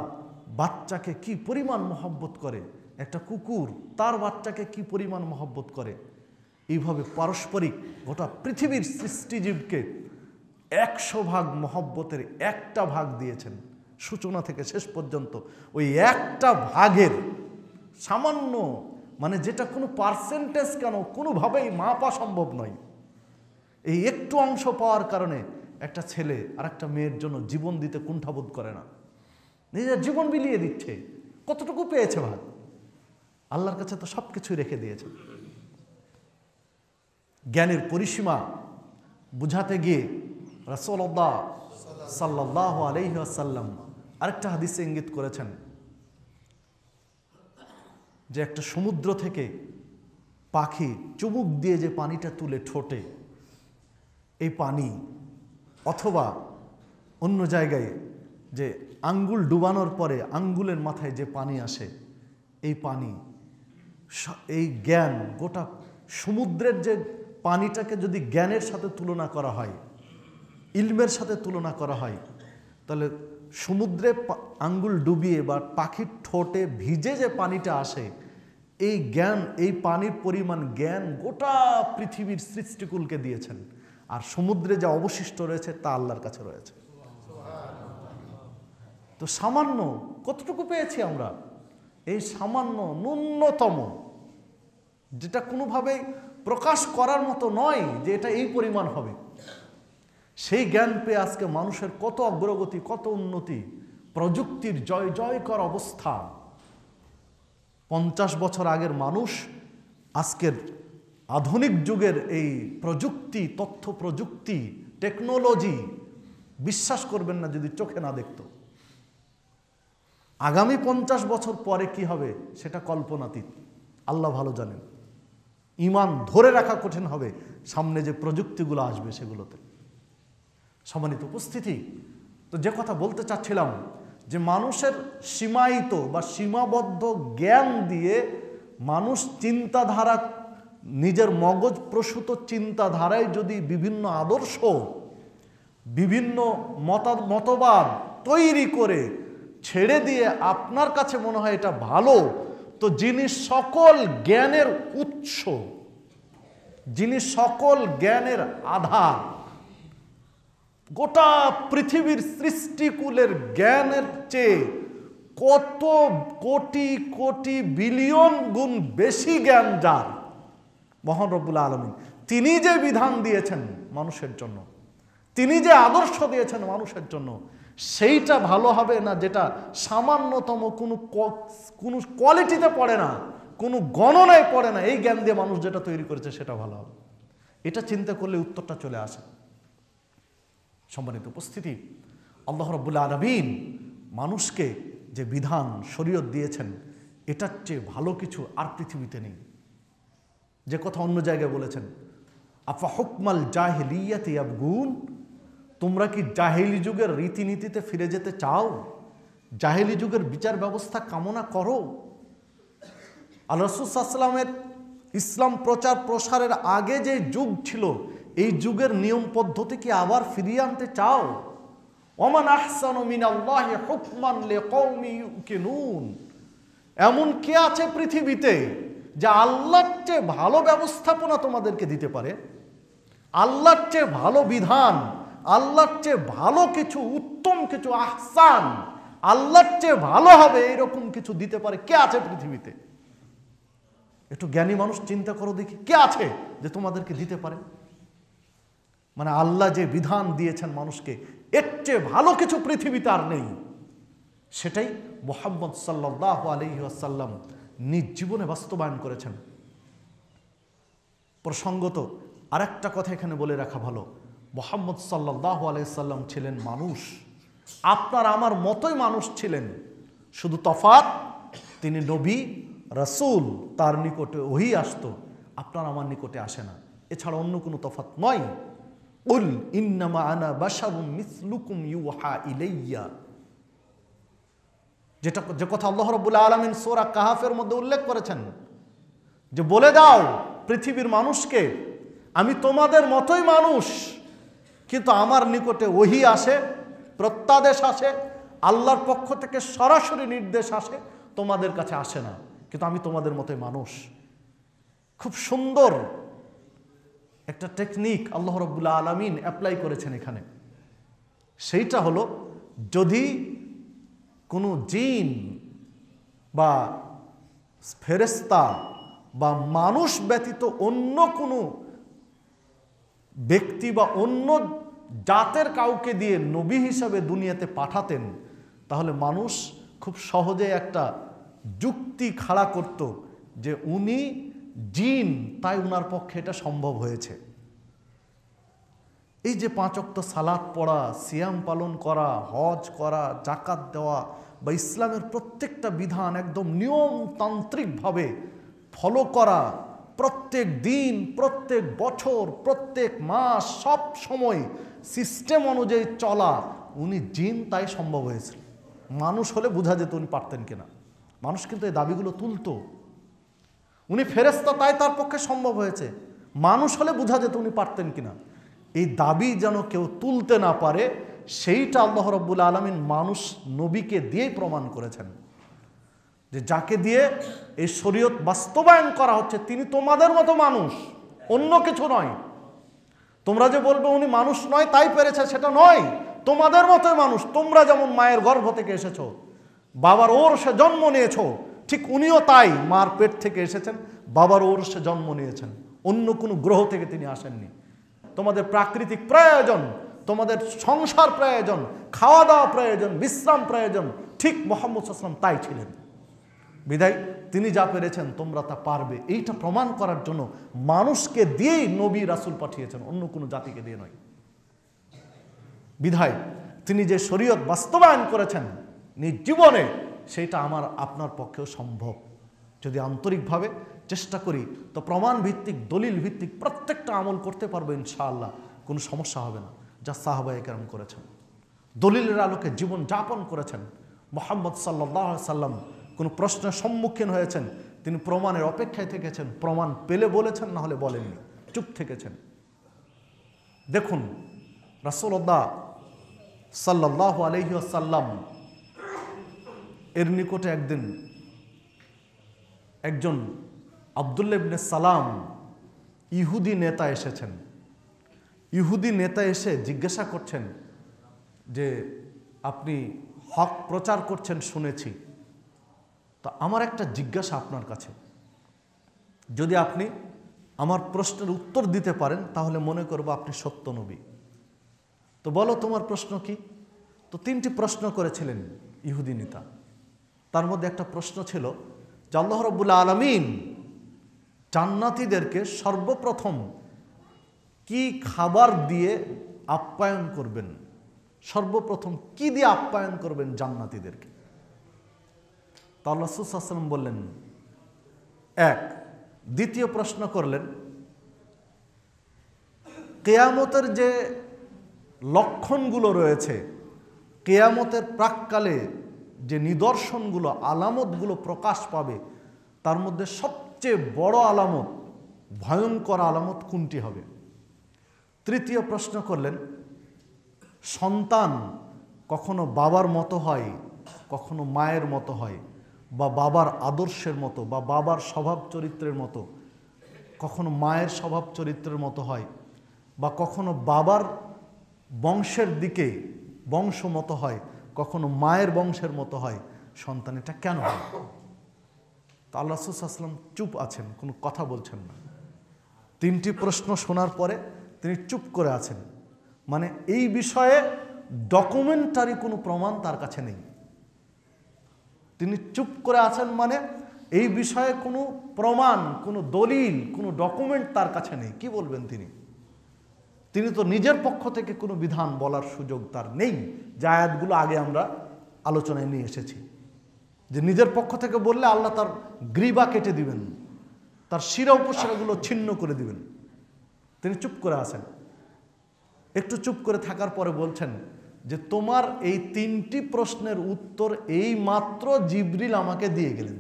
[SPEAKER 1] বাচ্চাকে কি পরিমাণ মহব্বত করে, একটা কুকুর তার বাচ্চাকে কি পরিমাণ মহব্বত করে। এইভাবে পারস্পরিক গোটা পৃথিবীর সৃষ্টিজীবকে 100 ভাগ মহব্বতের একটা ভাগ দিয়েছেন সূচনা থেকে শেষ পর্যন্ত। ওই একটা ভাগের সামান্য, মানে যেটা কোনো পার্সেন্টেজ কেন কোনোভাবেই মাপা সম্ভব নয়, এই একটু অংশ পাওয়ার কারণে একটা ছেলে আর একটা মেয়ের জন্য জীবন দিতে কুণ্ঠাবোধ করে না, নিজের জীবন বিলিয়ে দিচ্ছে। কতটুকু পেয়েছে ভাগ? আল্লাহর কাছে তো সব কিছুই রেখে দিয়েছে। জ্ঞানের পরিসীমা বুঝাতে গিয়ে রাসূলুল্লাহ সাল্লাল্লাহু আলাইহি ওয়াসাল্লাম আরেকটা হাদিসে ইঙ্গিত করেছেন যে একটা সমুদ্র থেকে পাখি চুমুক দিয়ে যে পানিটা তুলে ঠোঁটে, এই পানি, অথবা অন্য জায়গায় যে আঙ্গুল ডুবানোর পরে আঙ্গুলের মাথায় যে পানি আসে, এই পানি, এই জ্ঞান, গোটা সমুদ্রের যে পানিটাকে যদি জ্ঞানের সাথে তুলনা করা হয়, ইলমের সাথে তুলনা করা হয়, তাহলে সমুদ্রে আঙ্গুল ডুবিয়ে বা পাখির ঠোঁটে ভিজে যে পানিটা আসে, এই জ্ঞান, এই পানির পরিমাণ জ্ঞান গোটা পৃথিবীর সৃষ্টিকুলকে দিয়েছেন। আর সমুদ্রে যা অবশিষ্ট রয়েছে তা আল্লাহর কাছে রয়েছে। তো সামান্য কতটুকু পেয়েছি আমরা? এই সামান্য ন্যূনতম, যেটা কোনোভাবেই প্রকাশ করার মতো নয় যে এটা এই পরিমাণ হবে, সেই জ্ঞান পেয়ে আজকে মানুষের কত অগ্রগতি, কত উন্নতি, প্রযুক্তির জয় জয়কর অবস্থা। 50 বছর আগের মানুষ আজকের আধুনিক যুগের এই প্রযুক্তি, তথ্য প্রযুক্তি, টেকনোলজি বিশ্বাস করবেন না যদি চোখে না দেখত। আগামী 50 বছর পরে কি হবে সেটা কল্পনাতীত, আল্লাহ ভালো জানেন। ঈমান ধরে রাখা কঠিন হবে সামনে যে প্রযুক্তিগুলো আসবে সেগুলোতে। সম্মানিত উপস্থিতি, তো যে কথা বলতে চাচ্ছিলাম যে মানুষের সীমায়িত বা সীমাবদ্ধ জ্ঞান দিয়ে মানুষ চিন্তাধারা, নিজের মগজ প্রসূত চিন্তাধারায় যদি বিভিন্ন আদর্শ, বিভিন্ন মতবাদ তৈরি করে ছেড়ে দিয়ে আপনার কাছে মনে হয় এটা ভালো, তো যিনি সকল জ্ঞানের উৎস, যিনি সকল জ্ঞানের আধার, গোটা পৃথিবীর সৃষ্টিকুলের জ্ঞানের চেয়ে কত কোটি কোটি বিলিয়ন গুণ বেশি জ্ঞান যার, মহান রব্বুল আলামিন, তিনি যে বিধান দিয়েছেন মানুষের জন্য, তিনি যে আদর্শ দিয়েছেন মানুষের জন্য সেইটা ভালো হবে না যেটা সামান্যতম কোনো কোয়ালিটিতে পড়ে না, কোনো গণনায় পড়ে না, এই জ্ঞান দিয়ে মানুষ যেটা তৈরি করেছে সেটা ভালো হবে। এটা চিন্তা করলে উত্তরটা চলে আসে। সম্মানিত উপস্থিতি, আল্লাহ রাব্বুল আলামিন মানুষকে যে বিধান শরীয়ত দিয়েছেন এটার চেয়ে ভালো কিছু আর পৃথিবীতে নেই। যে কথা অন্য জায়গায় বলেছেন, আফা হুকমাল জাহিলিয়াতি ইয়াবগুন, তোমরা কি জাহেলি যুগের রীতিনীতিতে ফিরে যেতে চাও? জাহেলি যুগের বিচার ব্যবস্থা কামনা করো? আল্লাহ রাসূল সাল্লাল্লাহু আলাইহি ওয়াসাল্লামের ইসলাম প্রচার প্রসারের আগে যে যুগ ছিল এই যুগের নিয়ম পদ্ধতি কি আবার ফিরিয়ে আনতে চাও? ওমান আহসানু মিনাল্লাহি হুকমান লিকওমি ইউকিনুন, এমন কে আছে পৃথিবীতে যে আল্লাহর চেয়ে ভালো ব্যবস্থাপনা তোমাদেরকে দিতে পারে? আল্লাহর চেয়ে ভালো বিধান, আল্লাহর চেয়ে ভালো কিছু, উত্তম কিছু, আহসান, আল্লাহর চেয়ে ভালো হবে এরকম কিছু দিতে পারে কে আছে পৃথিবীতে? একটু জ্ঞানী মানুষ চিন্তা করো দেখি, কে আছে যে তোমাদেরকে দিতে পারে? মানে আল্লাহ যে বিধান দিয়েছেন মানুষকে এর চেয়ে ভালো কিছু পৃথিবীতে আর নেই। সেটাই মুহাম্মদ সাল্লাল্লাহু আলাইহি ওয়াসাল্লাম নিজ জীবনে বাস্তবায়ন করেছেন। প্রসঙ্গত আরেকটা কথা এখানে বলে রাখা ভালো, মুহাম্মদ সাল্লাল্লাহু আলাইহি ওয়াসাল্লাম ছিলেন মানুষ, আপনার আমার মতোই মানুষ ছিলেন, শুধু তফাৎ তিনি নবী রাসূল, তার নিকটে ওহী আসতো, আপনার আমার নিকটে আসে না, এছাড়া অন্য কোনো তফাৎ নয়। উল ইন্নামা আনা বাশারুম মিসলুকুম ইউহা ইলাইয়া, যে কথা আল্লাহ রাব্বুল আলামিন সূরা কাহাফের মধ্যে উল্লেখ করেছেন যে বলে দাও পৃথিবীর মানুষকে আমি তোমাদের মতোই মানুষ, কিন্তু আমার নিকটে ওহী আসে, প্রত্যাদেশ আসে, আল্লাহর পক্ষ থেকে সরাসরি নির্দেশ আসে, তোমাদের কাছে আসে না, কিন্তু আমি তোমাদের মতোই মানুষ। খুব সুন্দর একটা টেকনিক আল্লাহ রাব্বুল আলামিন অ্যাপ্লাই করেছেন এখানে। সেইটা হলো, যদি কোনো জিন বা ফেরেশতা বা মানুষ ব্যতীত অন্য কোনো ব্যক্তি বা অন্য জাতের কাউকে দিয়ে নবী হিসাবে দুনিয়াতে পাঠাতেন, তাহলে মানুষ খুব সহজে একটা যুক্তি খাড়া করত যে উনি জিন, তাই উনার পক্ষে এটা সম্ভব হয়েছে। এই যে 5 ওয়াক্ত সালাত পড়া, সিয়াম পালন করা, হজ করা, জাকাত দেওয়া বা ইসলামের প্রত্যেকটা বিধান একদম নিয়মতান্ত্রিকভাবে ফলো করা, প্রত্যেক দিন, প্রত্যেক বছর, প্রত্যেক মাস, সব সময় সিস্টেম অনুযায়ী চলা, উনি জিন তাই সম্ভব হয়েছিল। মানুষ হলে বোঝা যেত উনি পারতেন কিনা। মানুষ কিন্তু এই দাবিগুলো তুলতো। উনি ফেরেশতা তাই তার পক্ষে সম্ভব হয়েছে, মানুষ হলে বোঝা যেত উনি পারতেন কিনা। এই দাবি যেন কেউ তুলতে না পারে সেইটা আল্লাহ রাব্বুল আলামিন মানুষ নবীকে দিয়েই প্রমাণ করেছেন, যে যাকে দিয়ে এই শরীয়ত বাস্তবায়ন করা হচ্ছে তিনি তোমাদের মতো মানুষ, অন্য কিছু নয়। তোমরা যে বলবে উনি মানুষ নয় তাই পেরেছে, সেটা নয়, তোমাদের মতোই মানুষ। তোমরা যেমন মায়ের গর্ভ থেকে এসেছো, বাবার ওরসে জন্ম নিয়েছো, ঠিক উনিও তাই মার পেট থেকে এসেছেন, বাবার ওরসে জন্ম নিয়েছেন, অন্য কোনো গ্রহ থেকে তিনি আসেননি। তোমাদের প্রাকৃতিক প্রয়োজন, তোমাদের সংসার প্রয়োজন, খাওয়া দাওয়া প্রয়োজন, বিশ্রাম প্রয়োজন, ঠিক মুহাম্মদ সাল্লাল্লাহু আলাইহি ওয়াসাল্লাম তাই ছিলেন। বিধায় তিনি যা পেরেছেন তোমরা তা পারবে, এইটা প্রমাণ করার জন্য মানুষকে দিয়েই নবী রাসূল পাঠিয়েছেন, অন্য কোনো জাতিকে দিয়ে নয়। বিধায় তিনি যে শরীয়ত বাস্তবায়ন করেছেন নিজ জীবনে, সেইটা আমার আপনার পক্ষেও সম্ভব। যদি আন্তরিকভাবে চেষ্টা করি তো প্রমাণ ভিত্তিক, দলিল ভিত্তিক প্রত্যেকটা আমল করতে পারবো ইনশাআল্লাহ, কোনো সমস্যা হবে না। যা সাহাবায়ে কেরাম করেছেন, দলিলের আলোকে জীবন যাপন করেছেন। মুহাম্মদ সাল্লাল্লাহু আলাইহি সাল্লাম কোনো প্রশ্নের সম্মুখীন হয়েছেন, তিনি প্রমাণের অপেক্ষায় থেকেছেন, প্রমাণ পেলে বলেছেন, না হলে বলেননি, চুপ থেকেছেন। দেখুন রাসূলুল্লাহ সাল্লাল্লাহু আলাইহি ওয়াসাল্লাম এর নিকটে একদিন একজন আব্দুল্লাহ ইবনে সালাম ইহুদি নেতা এসেছেন। ইহুদি নেতা এসে জিজ্ঞাসা করছেন যে আপনি হক প্রচার করছেন শুনেছি, তো আমার একটা জিজ্ঞাসা আপনার কাছে, যদি আপনি আমার প্রশ্নের উত্তর দিতে পারেন তাহলে মনে করব আপনি সত্য নবী। তো বলো তোমার প্রশ্ন কি? তো 3টি প্রশ্ন করেছিলেন ইহুদি নেতা। তার মধ্যে একটা প্রশ্ন ছিল যে আল্লাহ রাব্বুল আলামিন জান্নাতীদেরকে সর্বপ্রথম কি খাবার দিয়ে আপ্যায়ন করবেন, সর্বপ্রথম কি দিয়ে আপ্যায়ন করবেন জান্নাতীদেরকে? তো আল্লাহ রাসূল সাল্লাল্লাহু আলাইহি ওয়াসাল্লাম বললেন এক। দ্বিতীয় প্রশ্ন করলেন, কিয়ামতের যে লক্ষণগুলো রয়েছে, কিয়ামতের প্রাক্কালে যে নিদর্শনগুলো, আলামতগুলো প্রকাশ পাবে, তার মধ্যে সবচেয়ে বড় আলামত, ভয়ঙ্কর আলামত কোনটি হবে? তৃতীয় প্রশ্ন করলেন, সন্তান কখনো বাবার মতো হয়, কখনো মায়ের মতো হয়, বা বাবার আদর্শের মতো বা বাবার স্বভাব চরিত্রের মতো, কখনো মায়ের স্বভাব চরিত্রের মতো হয়, বা কখনো বাবার বংশের দিকে বংশ মতো হয়, কখনো মায়ের বংশের মতো হয়, সন্তান এটা কেন হয়? তা আল্লাহ রাসূল সাল্লাল্লাহু আলাইহি ওয়াসাল্লাম চুপ আছেন, কোনো কথা বলছেন না। 3টি প্রশ্ন শোনার পরে তিনি চুপ করে আছেন, মানে এই বিষয়ে ডকুমেন্টারি কোনো প্রমাণ তার কাছে নেই। তিনি চুপ করে আছেন মানে এই বিষয়ে কোনো প্রমাণ, কোনো দলিল, কোনো ডকুমেন্ট তার কাছে নেই। কি বলবেন তিনি? তিনি তো নিজের পক্ষ থেকে কোনো বিধান বলার সুযোগ তার নেই, যে আয়াতগুলো আগে আমরা আলোচনায় নিয়ে এসেছি, যে নিজের পক্ষ থেকে বললে আল্লাহ তার গ্রীবা কেটে দিবেন, তার শিরা উপশিরাগুলো ছিন্ন করে দিবেন। তিনি চুপ করে আছেন। একটু চুপ করে থাকার পরে বলছেন যে তোমার এই 3টি প্রশ্নের উত্তর এই মাত্র জিবরিল আমাকে দিয়ে গেলেন,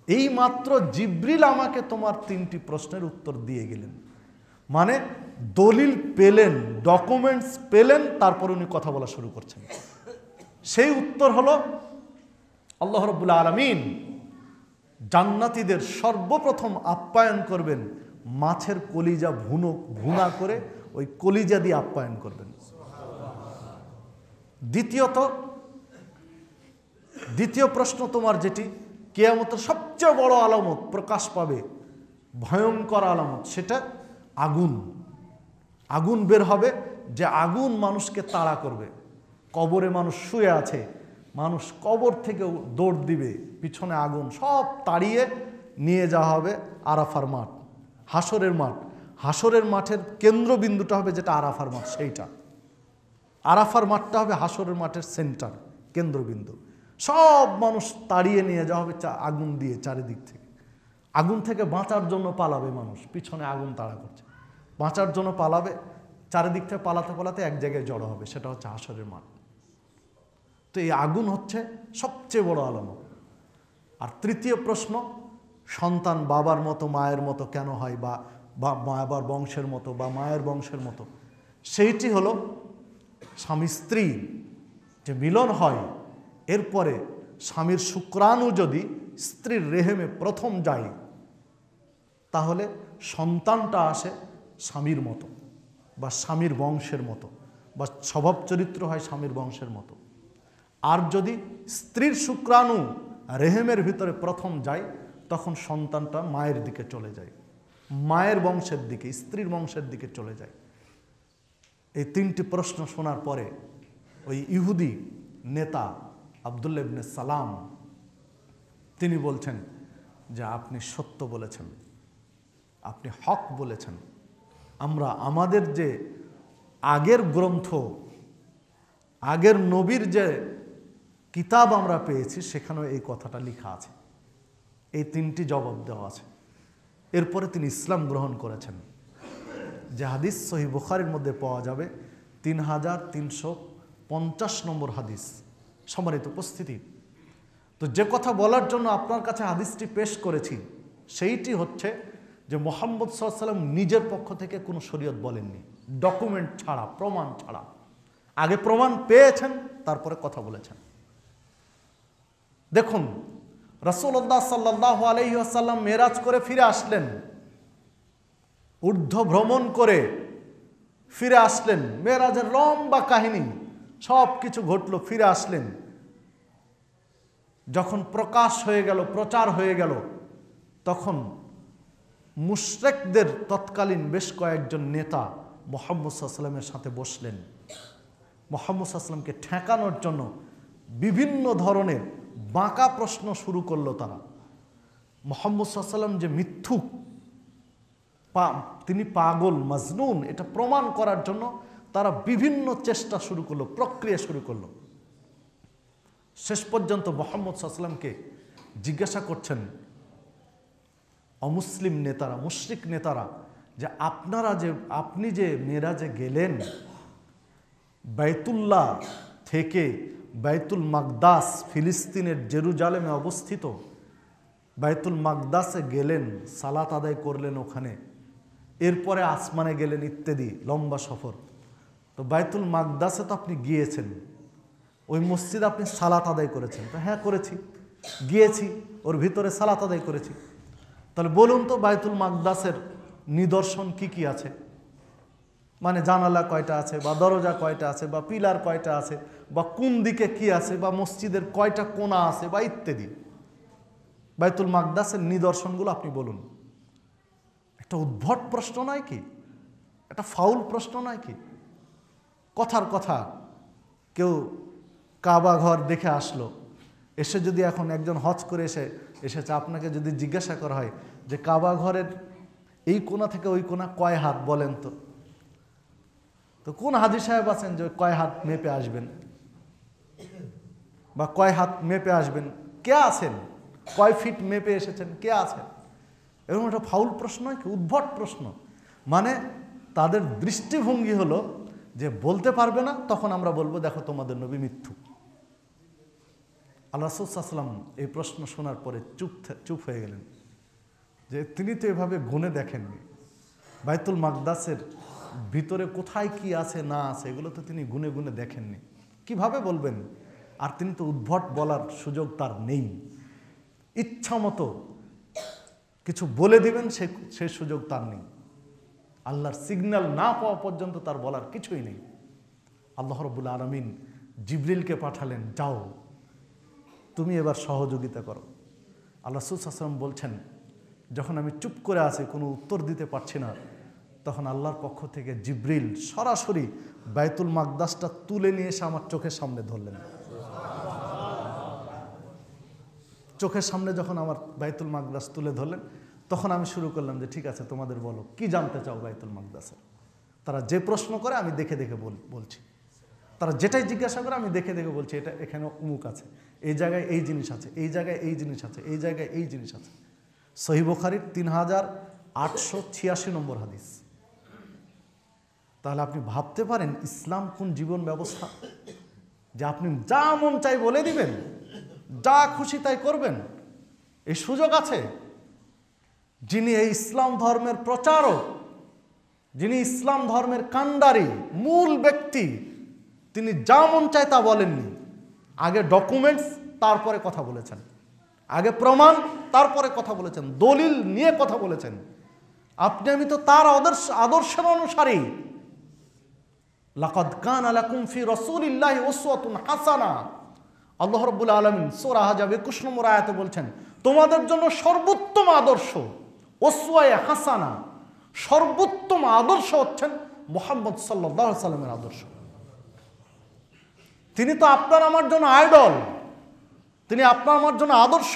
[SPEAKER 1] এই মাত্র জিবরিল আমাকে তোমার 3টি প্রশ্নের উত্তর দিয়ে গেলেন। মানে দলিল পেলেন, ডকুমেন্টস পেলেন, তারপর উনি কথা বলা শুরু করছেন। সেই উত্তর হলো আল্লাহ রাব্বুল আলামিন জান্নাতীদের সর্বপ্রথম আপ্যায়ন করবেন মাছের কলিজা ভুনা করে, ওই কলিজা দিয়ে আপ্যায়ন করবেন। দ্বিতীয় প্রশ্ন তোমার যেটি, কিয়ামতের সবচেয়ে বড় আলামত প্রকাশ পাবে, ভয়ঙ্কর আলামত, সেটা আগুন। আগুন বের হবে, যে আগুন মানুষকে তাড়া করবে। কবরে মানুষ শুয়ে আছে, মানুষ কবর থেকে দৌড় দিবে, পিছনে আগুন, সব তাড়িয়ে নিয়ে যাওয়া হবে আরাফার মাঠ, হাসরের মাঠ। হাসরের মাঠের কেন্দ্রবিন্দুটা হবে যেটা আরাফার মাঠ, সেইটা আরাফার মাঠটা হবে হাসরের মাঠের সেন্টার, কেন্দ্রবিন্দু। সব মানুষ তাড়িয়ে নিয়ে যাওয়া হবে আগুন দিয়ে চারিদিক থেকে। আগুন থেকে বাঁচার জন্য পালাবে মানুষ, পিছনে আগুন তাড়া করছে, বাঁচার জন্য পালাবে, চারিদিক থেকে পালাতে পালাতে এক জায়গায় জড়ো হবে, সেটা হচ্ছে হাসরের মাঠ। তো এই আগুন হচ্ছে সবচেয়ে বড় আলামত। আর তৃতীয় প্রশ্ন, সন্তান বাবার মতো মায়ের মতো কেন হয়, বা বাবার বংশের মতো বা মায়ের বংশের মতো, সেইটি হলো স্বামী স্ত্রী যে মিলন হয়, এরপরে স্বামীর শুক্রাণু যদি স্ত্রীর রেহেমে প্রথম যায়, তাহলে সন্তানটা আসে স্বামীর মতো বা স্বামীর বংশের মতো, বা স্বভাব চরিত্র হয় স্বামীর বংশের মতো। আর যদি স্ত্রীর শুক্রাণু রেহেমের ভিতরে প্রথম যায়, তখন সন্তানটা মায়ের দিকে চলে যায়, মায়ের বংশের দিকে, স্ত্রীর বংশের দিকে চলে যায়। এই 3টি প্রশ্ন শোনার পরে ওই ইহুদি নেতা আব্দুল্লাহ ইবনে সালাম তিনি বলছেন যে আপনি সত্য বলেছেন, আপনি হক বলেছেন। আমরা আমাদের যে আগের গ্রন্থ, আগের নবীর যে কিতাব আমরা পেয়েছি, সেখানেও এই কথাটা লেখা আছে, এই 3টি জবাব দেওয়া আছে। এরপরে তিনি ইসলাম গ্রহণ করেছেন, যে হাদিস সহিহ বুখারীর মধ্যে পাওয়া যাবে, 3350 নম্বর হাদিস। সম্মানিত উপস্থিতি, তো যে কথা বলার জন্য আপনার কাছে হাদিসটি পেশ করেছি, সেইটি হচ্ছে যে মুহাম্মদ সাল্লাল্লাহু আলাইহি ওয়াসাল্লাম নিজের পক্ষ থেকে কোনো শরীয়ত বলেননি, ডকুমেন্ট ছাড়া, প্রমাণ ছাড়া। আগে প্রমাণ পেয়েছেন, তারপরে কথা বলেছেন। দেখুন, রাসূলুল্লাহ সাল্লাল্লাহু আলাইহি ওয়াসাল্লাম মেরাজ করে ফিরে আসলেন, ঊর্ধ্ব ভ্রমণ করে ফিরে আসলেন, মেরাজের লম্বা কাহিনী, সব কিছু ঘটল, ফিরে আসলেন। যখন প্রকাশ হয়ে গেল, প্রচার হয়ে গেল, তখন মুশরিকদের তৎকালীন বেশ কয়েকজন নেতা মুহাম্মদ সাল্লাল্লাহু আলাইহি ওয়াসাল্লামের সাথে বসলেন। মুহাম্মদ সাল্লাল্লাহু আলাইহি ওয়াসাল্লামকে ঠেকানোর জন্য বিভিন্ন ধরনের বাঁকা প্রশ্ন শুরু করলো তারা। মুহাম্মদ সাল্লাল্লাহু আলাইহি ওয়াসাল্লাম যে মিথ্যুক, তিনি পাগল, মাজনুন, এটা প্রমাণ করার জন্য তারা বিভিন্ন চেষ্টা শুরু করলো, প্রক্রিয়া শুরু করলো। শেষ পর্যন্ত মুহাম্মদ সাল্লাল্লাহু আলাইহি ওয়াসাল্লামকে জিজ্ঞাসা করছেন অমুসলিম নেতারা, মুশরিক নেতারা, যে আপনি যে মেরাজে গেলেন, বাইতুল্লাহ থেকে বাইতুল মাকদাস, ফিলিস্তিনের জেরুজালেমে অবস্থিত বাইতুল মাকদাসে গেলেন, সালাত আদায় করলেন ওখানে, এরপরে আসমানে গেলেন ইত্যাদি লম্বা সফর। তো বাইতুল মাকদাসে তো আপনি গিয়েছেন, ওই মসজিদে আপনি সালাত আদায় করেছেন? তো হ্যাঁ করেছি, গিয়েছি, ওর ভিতরে সালাত আদায় করেছি। তাহলে বলুন তো বাইতুল মাকদাসের নিদর্শন কি কি আছে? মানে জানালা কয়টা আছে, বা দরজা কয়টা আছে, বা পিলার কয়টা আছে, বা কোন দিকে কি আছে, বা মসজিদের কয়টা কোণা আছে, বা ইত্যাদি। বাইতুল মাকদাসের নিদর্শনগুলো আপনি বলুন। একটা উদ্ভট প্রশ্ন নয় কি? একটা ফাউল প্রশ্ন নয় কি? কথার কথা, কেউ কাবা ঘর দেখে আসলো, এসে যদি এখন একজন হজ করে এসেছে, আপনাকে যদি জিজ্ঞাসা করা হয় যে কাবা ঘরের এই কোণা থেকে ওই কোণা কয় হাত বলেন তো কোন হাজী সাহেব আছেন যে কয় হাত মেপে আসবেন, বা কয় হাত মেপে আসবেন? কে আছেন? কয় ফিট মেপে এসেছেন? কে আছেন? এরকম একটা ফাউল প্রশ্ন নয় কি? উদ্ভট প্রশ্ন। মানে তাদের দৃষ্টিভঙ্গি হলো যে বলতে পারবে না, তখন আমরা বলবো দেখো তোমাদের নবী মিথ্যু। আল্লাহ রাসূল সাল্লাল্লাহু আলাইহি ওয়াসাল্লাম এই প্রশ্ন শোনার পরে চুপ হয়ে গেলেন, যে তিনি তো এভাবে গুণে দেখেননি। বাইতুল মাকদাসের ভিতরে কোথায় কি আছে না আছে এগুলো তো তিনি গুনে গুনে দেখেননি, কিভাবে বলবেন? আর তিনি তো উদ্ভট বলার সুযোগ তার নেই। ইচ্ছা মতো কিছু বলে দিবেন সেই সুযোগ তার নেই। আল্লাহর সিগন্যাল না পাওয়া পর্যন্ত তার বলার কিছুই নেই। আল্লাহ রাব্বুল আলামিন জিবরিলকে পাঠালেন, যাও তুমি এবার সহযোগিতা করো। আল্লাহ রাসূল সাল্লাল্লাহু আলাইহি ওয়াসাল্লাম বলছেন, যখন আমি চুপ করে আছি, কোনো উত্তর দিতে পারছি না, তখন আল্লাহর পক্ষ থেকে জিবরিল সরাসরি বাইতুল মাকদাসটা তুলে নিয়ে এসে আমার চোখের সামনে ধরলেন। চোখের সামনে যখন আমার বাইতুল মাকদাস তুলে ধরলেন, তখন আমি শুরু করলাম যে ঠিক আছে, তোমাদের বলো কি জানতে চাও বাইতুল মাকদাসে। তারা যে প্রশ্ন করে আমি দেখে দেখে বলছি, তারা যেটাই জিজ্ঞাসা করে আমি দেখে দেখে বলছি, এটা এখানে অমুক আছে, এই জায়গায় এই জিনিস আছে, এই জায়গায় এই জিনিস আছে, এই জায়গায় এই জিনিস আছে। সহিহ বুখারীর 3886 নম্বর হাদিস। তাহলে আপনি ভাবতে পারেন ইসলাম কোন জীবন ব্যবস্থা, যে আপনি যা মন চাই বলে দিবেন, যা খুশি তাই করবেন, এই সুযোগ আছে। যিনি এই ইসলাম ধর্মের প্রচারক, যিনি ইসলাম ধর্মের কাণ্ডারি, মূল ব্যক্তি, তিনি যা মন চায় তা বলেননি। আগে ডকুমেন্টস, তারপরে কথা বলেছেন। আগে প্রমাণ, তারপরে কথা বলেছেন, দলিল নিয়ে কথা বলেছেন। আপনি আমি তো তার আদর্শের অনুসারী। লাকাদ কানা লাকুম ফি রাসূলিল্লাহি উসওয়াতুন হাসানা। আল্লাহ রাব্বুল আলামিন সূরা আহজাব 21 নম্বর আয়াতে বলছেন, তোমাদের জন্য সর্বোত্তম আদর্শ, উসওয়ায়ে হাসানা, সর্বোত্তম আদর্শ হচ্ছেন মুহাম্মদ সাল্লাল্লাহু আলাইহি সাল্লামের আদর্শ। তিনি তো আপনার আমার জন্য আইডল, তিনি আপনার আমার জন্য আদর্শ।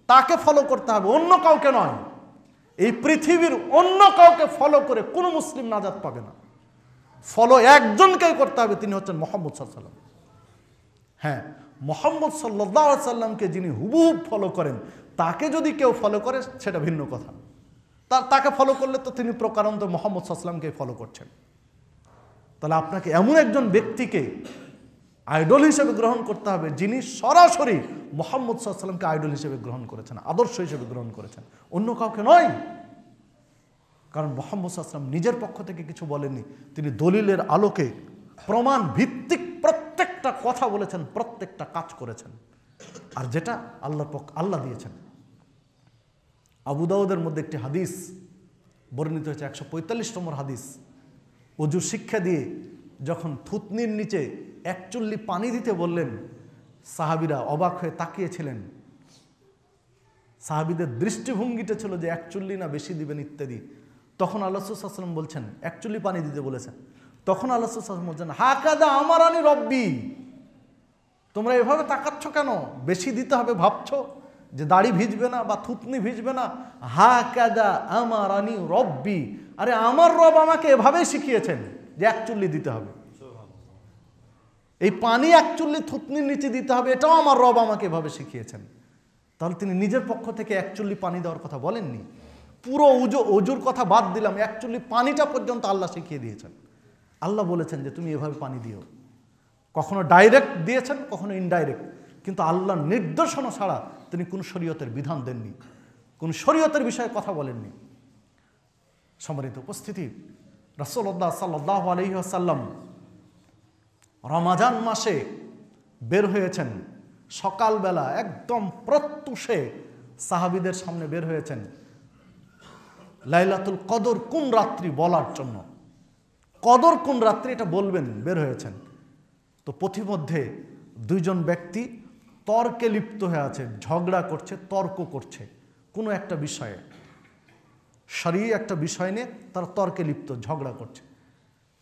[SPEAKER 1] তাকে ফলো করতে হবে, অন্য কাউকে নয়। এই পৃথিবীর অন্য কাউকে ফলো করে কোনো মুসলিম নাজাত পাবে না। ফলো একজনকেই করতে হবে, তিনি হচ্ছেন মুহাম্মদ সাল্লাল্লাহু আলাইহি সাল্লাম। হ্যাঁ, মুহাম্মদ সাল্লাল্লাহু আলাইহি সাল্লামকে যিনি হুবহুব ফলো করেন, তাকে যদি কেউ ফলো করে সেটা ভিন্ন কথা। তাকে ফলো করলে তো তিনি প্রকারান্ত মুহাম্মদ সাল্লাল্লাহু আলাইহি সাল্লামকে ফলো করছেন। তাহলে আপনাকে এমন একজন ব্যক্তিকে আইডল হিসেবে গ্রহণ করতে হবে, যিনি সরাসরি মুহাম্মদ সাল্লাল্লাহু আলাইহি সাল্লামকে আইডল হিসেবে গ্রহণ করেছেন, আদর্শ হিসেবে গ্রহণ করেছেন, অন্য কাউকে নয়। কারণ মুহাম্মদ সাল্লাল্লাহু আলাইহি সাল্লাম নিজের পক্ষ থেকে কিছু বলেননি, তিনি দলিলের আলোকে প্রমাণ ভিত্তিক প্রত্যেকটা কথা বলেছেন, প্রত্যেকটা কাজ করেছেন। আর যেটা আল্লাহ দিয়েছেন। আবু দাউদের মধ্যে একটি হাদিস বর্ণিত হয়েছে, 145 নম্বর হাদিস। ওযুর শিক্ষা দিয়ে যখন থুতনির নিচে 1 চুল্লি পানি দিতে বললেন, সাহাবীরা অবাক হয়ে তাকিয়েছিলেন। সাহাবীদের দৃষ্টিভঙ্গিটা ছিল যে 1 চুল্লি না বেশি দিবেন ইত্যাদি। তখন আল্লাহ রাসূল সাল্লাল্লাহু আলাইহি ওয়াসাল্লাম বলছেন, 1 চুল্লি পানি দিতে বলেছেন। তখন আল্লাহ রাসূল সাল্লাল্লাহু আলাইহি ওয়াসাল্লাম বলছেন, হাকাদা আমারানি রব্বি, তোমরা এভাবে তাকাচ্ছ কেন? বেশি দিতে হবে ভাবছো যে দাড়ি ভিজবে না বা থুতনি ভিজবে না? হাকাদা আমারানি রব্বি, আরে আমার রব আমাকে এভাবেই শিখিয়েছেন যে 1 চুল্লি দিতে হবে, এই পানি 1 চুল্লি থুতনির নিচে দিতে হবে, এটাও আমার রব আমাকে এভাবে শিখিয়েছেন। তাহলে তিনি নিজের পক্ষ থেকে 1 চুল্লি পানি দেওয়ার কথা বলেননি। পুরো অজুর কথা বাদ দিলাম, 1 চুল্লি পানিটা পর্যন্ত আল্লাহ শিখিয়ে দিয়েছেন। আল্লাহ বলেছেন যে তুমি এভাবে পানি দিও। কখনো ডাইরেক্ট দিয়েছেন, কখনো ইনডাইরেক্ট, কিন্তু আল্লাহর নির্দেশনা ছাড়া তিনি কোন শরীয়তের বিধান দেননি, কোন শরীয়তের বিষয়ে কথা বলেননি। সম্মানিত উপস্থিতি, রাসূলুল্লাহ সাল্লাল্লাহু আলাইহি ওয়াসাল্লাম রমাজান মাসে বের হয়েছেন, সকালবেলা একদম প্রত্যুষে সাহাবীদের সামনে বের হয়েছেন লাইলাতুল কদর কোন রাত্রি বলার জন্য। কদর কোন রাত্রি এটা বলবেন বের হয়েছেন। তো পথিমধ্যে 2 জন ব্যক্তি তর্কে লিপ্ত হয়ে আছে, ঝগড়া করছে, তর্ক করছে কোনো একটা বিষয়ে, শরীয়ত একটা বিষয় নিয়ে তারা তর্কে লিপ্ত, ঝগড়া করছে।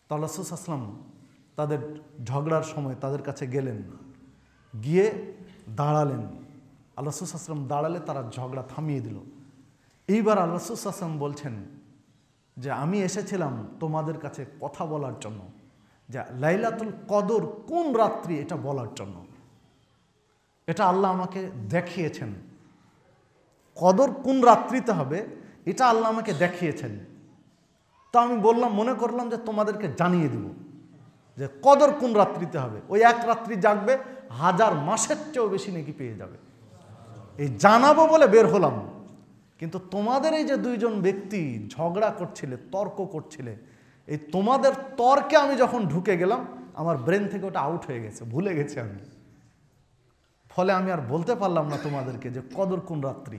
[SPEAKER 1] তো আল্লাহ রাসূল সাল্লাল্লাহু আলাইহি ওয়াসাল্লাম তাদের ঝগড়ার সময় তাদের কাছে গেলেন, গিয়ে দাঁড়ালেন। আল্লাহ রাসূল সাল্লাল্লাহু আলাইহি ওয়াসাল্লাম দাঁড়ালে তারা ঝগড়া থামিয়ে দিল। এইবার আল্লাহ রাসূল সাল্লাল্লাহু আলাইহি ওয়াসাল্লাম বলছেন যে আমি এসেছিলাম তোমাদের কাছে কথা বলার জন্য, যে লাইলাতুল কদর কোন রাত্রি এটা বলার জন্য। এটা আল্লাহ আমাকে দেখিয়েছেন, কদর কোন রাত্রিতে হবে এটা আল্লাহ আমাকে দেখিয়েছেন। তো আমি বললাম, মনে করলাম যে তোমাদেরকে জানিয়ে দিব যে কদর কোন রাত্রিতে হবে। ওই 1 রাত্রি জাগবে 1000 মাসের চেয়েও বেশি নাকি পেয়ে যাবে, এই জানাবো বলে বের হলাম। কিন্তু তোমাদের এই যে 2 জন ব্যক্তি ঝগড়া করছিলে, তর্ক করছিলে, এই তোমাদের তর্কে আমি যখন ঢুকে গেলাম, আমার ব্রেন থেকে ওটা আউট হয়ে গেছে, ভুলে গেছি আমি। ফলে আমি আর বলতে পারলাম না তোমাদেরকে যে কদর কোন রাত্রি,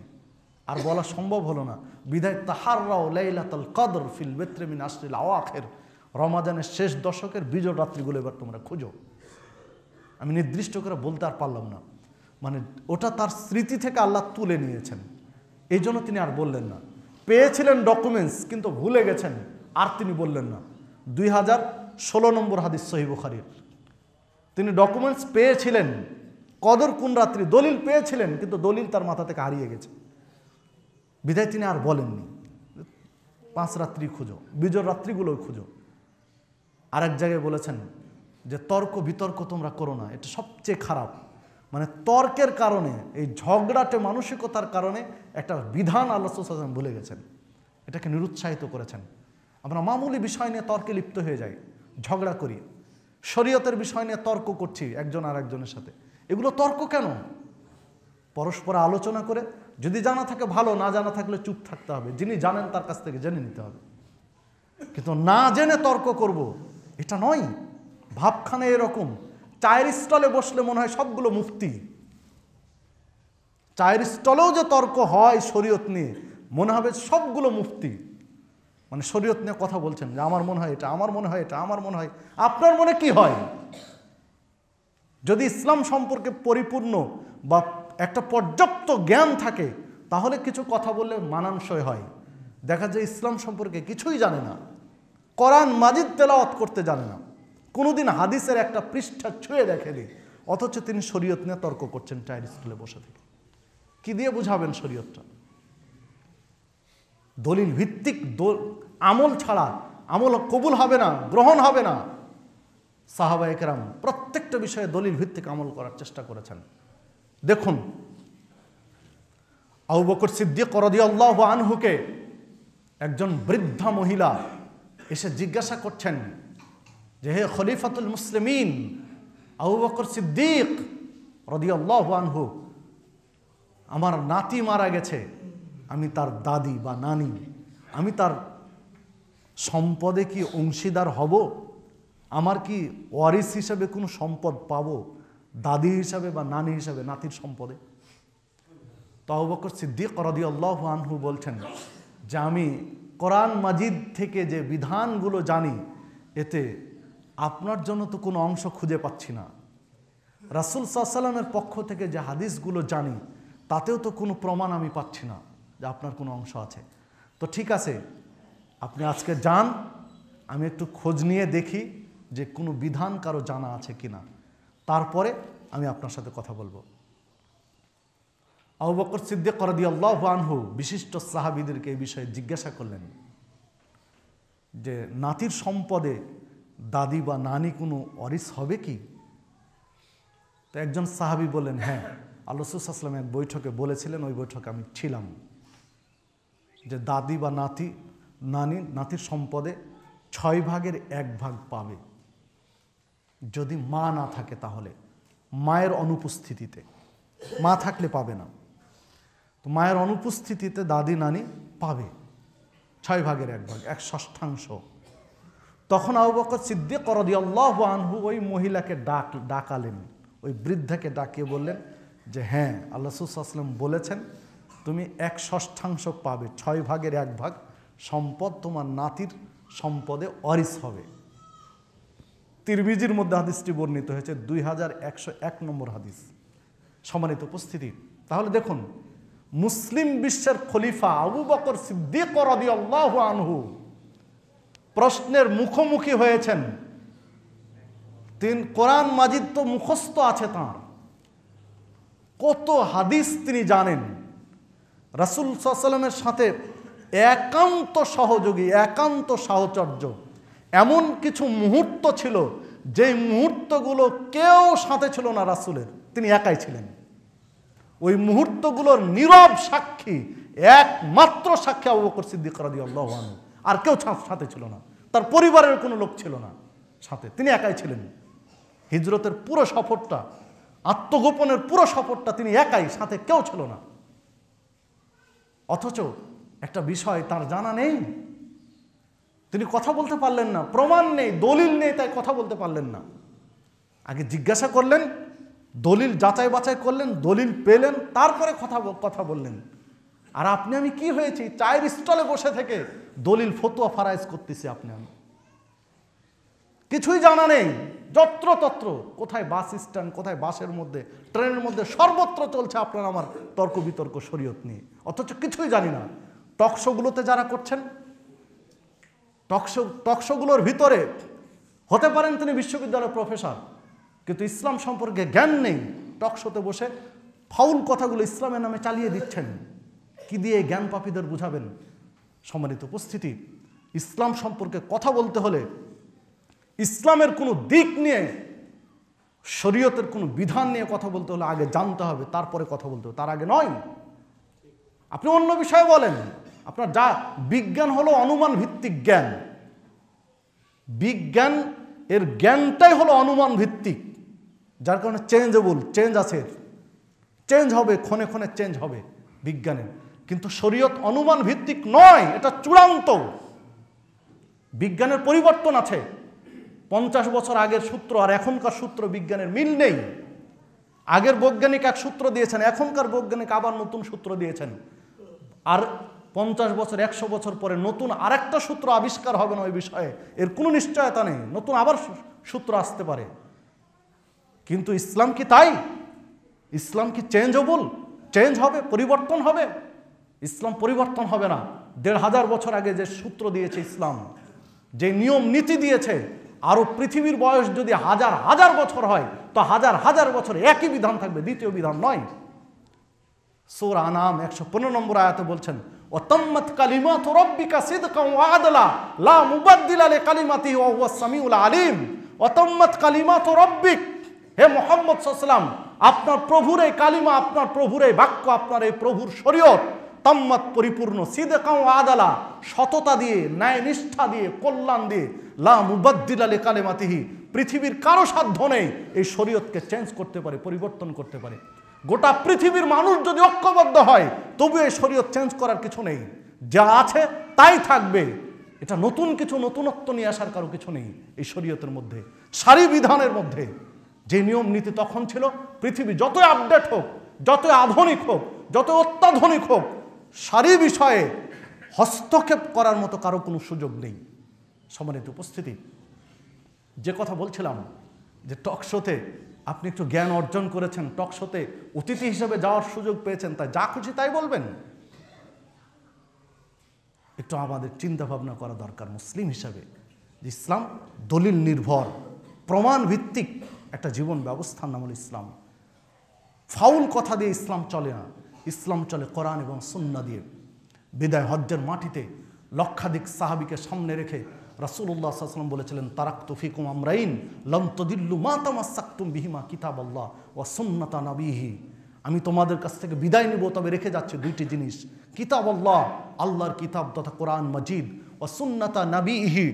[SPEAKER 1] আর বলা সম্ভব হলো না। বিধায় তাহাররাও লাইলাতুল কদর ফিল বিত্রি মিন আশরিল আওয়াখির, রমাজানের শেষ দশকের বিজয় রাত্রিগুলো এবার তোমরা খুঁজো। আমি নির্দিষ্ট করে বলতে আর পারলাম না, মানে ওটা তার স্মৃতি থেকে আল্লাহ তুলে নিয়েছেন, এই জন্য তিনি আর বললেন না। পেয়েছিলেন ডকুমেন্টস কিন্তু ভুলে গেছেন, আর তিনি বললেন না। 2016 নম্বর হাদিস সহিহ বুখারীর, তিনি ডকুমেন্টস পেয়েছিলেন, কদর কোন রাত্রি দলিল পেয়েছিলেন, কিন্তু দলিল তার মাথা থেকে হারিয়ে গেছে, বিধায় তিনি আর বলেননি 5 রাত্রি খুঁজো, বিজয় রাত্রিগুলো খুঁজো। আরেক জায়গায় বলেছেন যে তর্ক বিতর্ক তোমরা করো না, এটা সবচেয়ে খারাপ। মানে তর্কের কারণে, এই ঝগড়াটে মানসিকতার কারণে একটা বিধান আল্লাহ রাসূল সাল্লাল্লাহু আলাইহি ওয়াসাল্লাম ভুলে গেছেন, এটাকে নিরুৎসাহিত করেছেন। আমরা মামুলি বিষয় নিয়ে তর্কে লিপ্ত হয়ে যাই, ঝগড়া করি, শরীয়তের বিষয় নিয়ে তর্ক করছি একজন আর একজনের সাথে। এগুলো তর্ক কেন? পরস্পর আলোচনা করে, যদি জানা থাকে ভালো, না জানা থাকলে চুপ থাকতে হবে, যিনি জানেন তার কাছ থেকে জেনে নিতে হবে। কিন্তু না জেনে তর্ক করব, এটা নয়। ভাবখানে এরকম, চায়ের স্টলে বসলে মনে হয় সবগুলো মুফতি, চায়ের স্টলেও যে তর্ক হয় শরীয়ত নিয়ে, মনে হবে সবগুলো মুফতি, মানে শরীয়ত নিয়ে কথা বলছেন যে আমার মনে হয় এটা, আমার মনে হয় এটা, আমার মনে হয়। আপনার মনে কি হয়? যদি ইসলাম সম্পর্কে পরিপূর্ণ বা একটা পর্যাপ্ত জ্ঞান থাকে, তাহলে কিছু কথা বললে মানানসই হয়। দেখা যায় ইসলাম সম্পর্কে কিছুই জানে না, কোরআন মাজিদ তেলাওয়াত করতে জানে না, কোনোদিন হাদিসের একটা পৃষ্ঠা ছুঁয়ে দেখেনি, অথচ তিনি শরীয়ত নিয়ে তর্ক করছেন চায়ের স্কুলে বসে থেকে। কি দিয়ে বুঝাবেন শরীয়তটা? দলিল ভিত্তিক আমল ছাড়া আমল কবুল হবে না, গ্রহণ হবে না। সাহাবায়ে কেরাম প্রত্যেকটা বিষয়ে দলিল ভিত্তিক আমল করার চেষ্টা করেছেন। দেখুন, আবু বকর সিদ্দিক রাদিয়াল্লাহু আনহুকে একজন বৃদ্ধা মহিলা এসে জিজ্ঞাসা করছেন যে হে খলিফাতুল মুসলিমিন আবু বকর সিদ্দিক রাদিয়াল্লাহু আনহু, আমার নাতি মারা গেছে, আমি তার দাদি বা নানি, আমি তার সম্পদে কি অংশীদার হব? আমার কি ওয়ারিস হিসাবে কোনো সম্পদ পাবো, দাদি হিসাবে বা নানি হিসাবে নাতির সম্পদে? তো আবু বকর সিদ্দিক রাদিয়াল্লাহু আনহু বলছেন যে আমি কোরআন মাজিদ থেকে যে বিধানগুলো জানি, এতে আপনার জন্য তো কোনো অংশ খুঁজে পাচ্ছি না। রাসূল সাল্লাল্লাহু আলাইহি ওয়াসাল্লামের পক্ষ থেকে যে হাদিসগুলো জানি, তাতেও তো কোনো প্রমাণ আমি পাচ্ছি না যে আপনার কোনো অংশ আছে। তো ঠিক আছে, আপনি আজকে যান, আমি একটু খোঁজ নিয়ে দেখি যে কোনো বিধান কারো জানা আছে কিনা, তারপরে আমি আপনার সাথে কথা বলবো। আবু বকর সিদ্দিক রাদিয়াল্লাহু আনহু বিশিষ্ট সাহাবীদেরকে এই বিষয়ে জিজ্ঞাসা করলেন যে নাতির সম্পদে দাদি বা নানি কোনো ওয়ারিস হবে কি? তো একজন সাহাবী বললেন, হ্যাঁ, আল্লাহ রাসূল সাল্লাল্লাহু আলাইহি ওয়াসাল্লাম এক বৈঠকে বলেছিলেন, ওই বৈঠকে আমি ছিলাম, যে দাদি বা নাতির সম্পদে 6 ভাগের 1 ভাগ পাবে যদি মা না থাকে, তাহলে মায়ের অনুপস্থিতিতে। মা থাকলে পাবে না, তো মায়ের অনুপস্থিতিতে দাদি নানি পাবে 6 ভাগের 1 ভাগ, 1/6। তখন আবু বকর সিদ্দিক রাদিয়াল্লাহু আনহু ওই মহিলাকে ডাকালেন, ওই বৃদ্ধাকে ডাকিয়ে বললেন যে হ্যাঁ, আল্লাহ রাসূল সাল্লাল্লাহু আলাইহি ওয়াসাল্লাম বলেছেন তুমি 1/6 পাবে, 6 ভাগের 1 ভাগ সম্পদ তোমার নাতির সম্পদে ওয়ারিস হবে। তিরমিজির মধ্যে হাদিসটি বর্ণিত হয়েছে, 2101 নম্বর হাদিস। সম্মানিত উপস্থিতি, তাহলে দেখুন, মুসলিম বিশ্বের খলিফা আবু বকর সিদ্দিক রাদিয়াল্লাহু আনহু প্রশ্নের মুখোমুখি হয়েছেন। তিনি কোরআন মাজিদ তো মুখস্থ আছে তাঁর, কত হাদিস তিনি জানেন। রাসূল সাল্লাল্লাহু আলাইহি ওয়াসাল্লামের সাথে একান্ত সহযোগী, একান্ত সাহচর্য, এমন কিছু মুহূর্ত ছিল যে মুহূর্তগুলো কেউ সাথে ছিল না রাসূলের, তিনি একাই ছিলেন। ওই মুহূর্তগুলোর নীরব সাক্ষী, একমাত্র সাক্ষী আবু বকর সিদ্দিক রাদিয়াল্লাহু আনহু, আর কেউ সাথে ছিল না, তার পরিবারের কোনো লোক ছিল না সাথে, তিনি একাই ছিলেন। হিজরতের পুরো সফরটা, আত্মগোপনের পুরো সফরটা তিনি একাই, সাথে কেউ ছিল না। অথচ একটা বিষয় তার জানা নেই, তিনি কথা বলতে পারলেন না, প্রমাণ নেই, দলিল নেই, তাই কথা বলতে পারলেন না। আগে জিজ্ঞাসা করলেন, দলিল যাচাই বাছাই করলেন, দলিল পেলেন, তারপরে কথা বললেন। আর আপনি আমি কি হয়েছি, চায়ের স্টলে বসে থেকে দলিল ফতোয়া ফারাইজ করতেছি, আপনি আমি কিছুই জানা নেই, যত্রতত্র, কোথায় বাস স্ট্যান্ড, কোথায় বাসের মধ্যে, ট্রেনের মধ্যে, সর্বত্র চলছে আপনার আমার তর্ক বিতর্ক শরীয়ত নিয়ে, অথচ কিছুই জানি না। টকশোগুলোতে যারা করছেন, টকশোগুলোর ভিতরে হতে পারেন তিনি বিশ্ববিদ্যালয়ের প্রফেসর, কিন্তু ইসলাম সম্পর্কে জ্ঞান নেই, টকশোতে বসে ফাউল কথাগুলো ইসলামের নামে চালিয়ে দিচ্ছেন। কি দিয়ে জ্ঞান পাপীদের বুঝাবেন? সম্মানিত উপস্থিতি, ইসলাম সম্পর্কে কথা বলতে হলে, ইসলামের কোনো দিক নিয়ে, শরীয়তের কোনো বিধান নিয়ে কথা বলতে হলে আগে জানতে হবে, তারপরে কথা বলতে হবে, তার আগে নয়। আপনি অন্য বিষয়ে বলেন, আপনার যা বিজ্ঞান হলো অনুমান ভিত্তিক জ্ঞান, বিজ্ঞান এর জ্ঞানটাই হলো অনুমান ভিত্তিক, যার কারণে চেঞ্জ আছে, চেঞ্জ হবে, ক্ষণে ক্ষণে চেঞ্জ হবে বিজ্ঞানের। কিন্তু শরীয়ত অনুমান ভিত্তিক নয়, এটা চূড়ান্ত। বিজ্ঞানের পরিবর্তন আছে, 50 বছর আগের সূত্র আর এখনকার সূত্র বিজ্ঞানের মিল নেই। আগের বৈজ্ঞানিক এক সূত্র দিয়েছেন, এখনকার বৈজ্ঞানিক আবার নতুন সূত্র দিয়েছেন, আর 50 বছর 100 বছর পরে নতুন আরেকটা সূত্র আবিষ্কার হবে না ওই বিষয়ে, এর কোনো নিশ্চয়তা নেই, নতুন আবার সূত্র আসতে পারে। কিন্তু ইসলাম কি তাই? ইসলাম কি চেঞ্জ হবে, পরিবর্তন হবে? ইসলাম পরিবর্তন হবে না। 1500 বছর আগে যে সূত্র দিয়েছে ইসলাম, যে নিয়ম নীতি দিয়েছে, আরো পৃথিবীর বয়স যদি হাজার বছর হয়, তো হাজার বছর একই বিধান থাকবে, দ্বিতীয় বিধান নয়। সূরা আনাম 115 নম্বর আয়াতে বলছেন, ওয়াতাম্মাত কালিমাতু রাব্বিকা সিদকান ওয়া আদলা লা মুবাদদিলা লিকালিমাতিহি ওয়া হুয়াস সামিউল আলিম। ওয়াতাম্মাত কালিমাতু রাব্বিক, হে মুহাম্মদ সাল্লাল্লাহু আলাইহি ওয়াসাল্লাম, আপনার প্রভুর এই কালিমা, আপনার প্রভুর এই বাক্য, আপনার এই প্রভুর শরীয়ত তাম্মাত, পরিপূর্ণ, সিদকান ওয়া আদলা, সততা দিয়ে, ন্যায় নিষ্ঠা দিয়ে, কল্যাণ দিয়ে, লা মুবাদদিলা লিকালিমাতিহি, পৃথিবীর কারো সাধ্য নেই এই শরীয়তকে চেঞ্জ করতে পারে, পরিবর্তন করতে পারে। গোটা পৃথিবীর মানুষ যদি ঐক্যবদ্ধ হয়, তবু এই শরীয়ত চেঞ্জ করার কিছু নেই, যা আছে তাই থাকবে। এটা নতুন কিছু, নতুনত্ব নিয়ে আসার কারো কিছু নেই এই শরীয়তের মধ্যে। সারি বিধানের মধ্যে যে নিয়ম নীতি তখন ছিল, পৃথিবী যতই আপডেট হোক, যতই আধুনিক হোক, যত অত্যাধুনিক হোক, সারি বিষয়ে হস্তক্ষেপ করার মতো কারো কোনো সুযোগ নেই। সম্মানিত উপস্থিতি, যে কথা বলছিলাম, যে টকশোতে আপনি একটু জ্ঞান অর্জন করেছেন, টকশোতে অতিথি হিসেবে যাওয়ার সুযোগ পেয়েছেন, তাই যা খুশি তাই বলবেন। একটু আমাদের চিন্তা ভাবনা করা দরকার মুসলিম হিসাবে, যে ইসলাম দলিল নির্ভর প্রমাণ ভিত্তিক একটা জীবন ব্যবস্থার নাম হল ইসলাম। ফাউল কথা দিয়ে ইসলাম চলে না, ইসলাম চলে কোরআন এবং সুন্নাহ দিয়ে। বিদায় হজ্জের মাটিতে লক্ষাধিক সাহাবীকে সামনে রেখে রাসূলুল্লাহ সাল্লাল্লাহু আলাইহি ওয়াসাল্লাম বলেছিলেন, তারাকতু ফিকুম আমরাইন লাম তাদিল্লু মা তামাসসাকতুম বিহিমা কিতাবাল্লাহ ওয়া সুন্নাতা নবিহি। আমি তোমাদের কাছ থেকে বিদায় নিব, তবে রেখে যাচ্ছে দুইটি জিনিস, কিতাবাল্লাহ আল্লাহর কিতাব তথা কোরআন মাজিদ, ওয়া সুন্নাতা নবিহি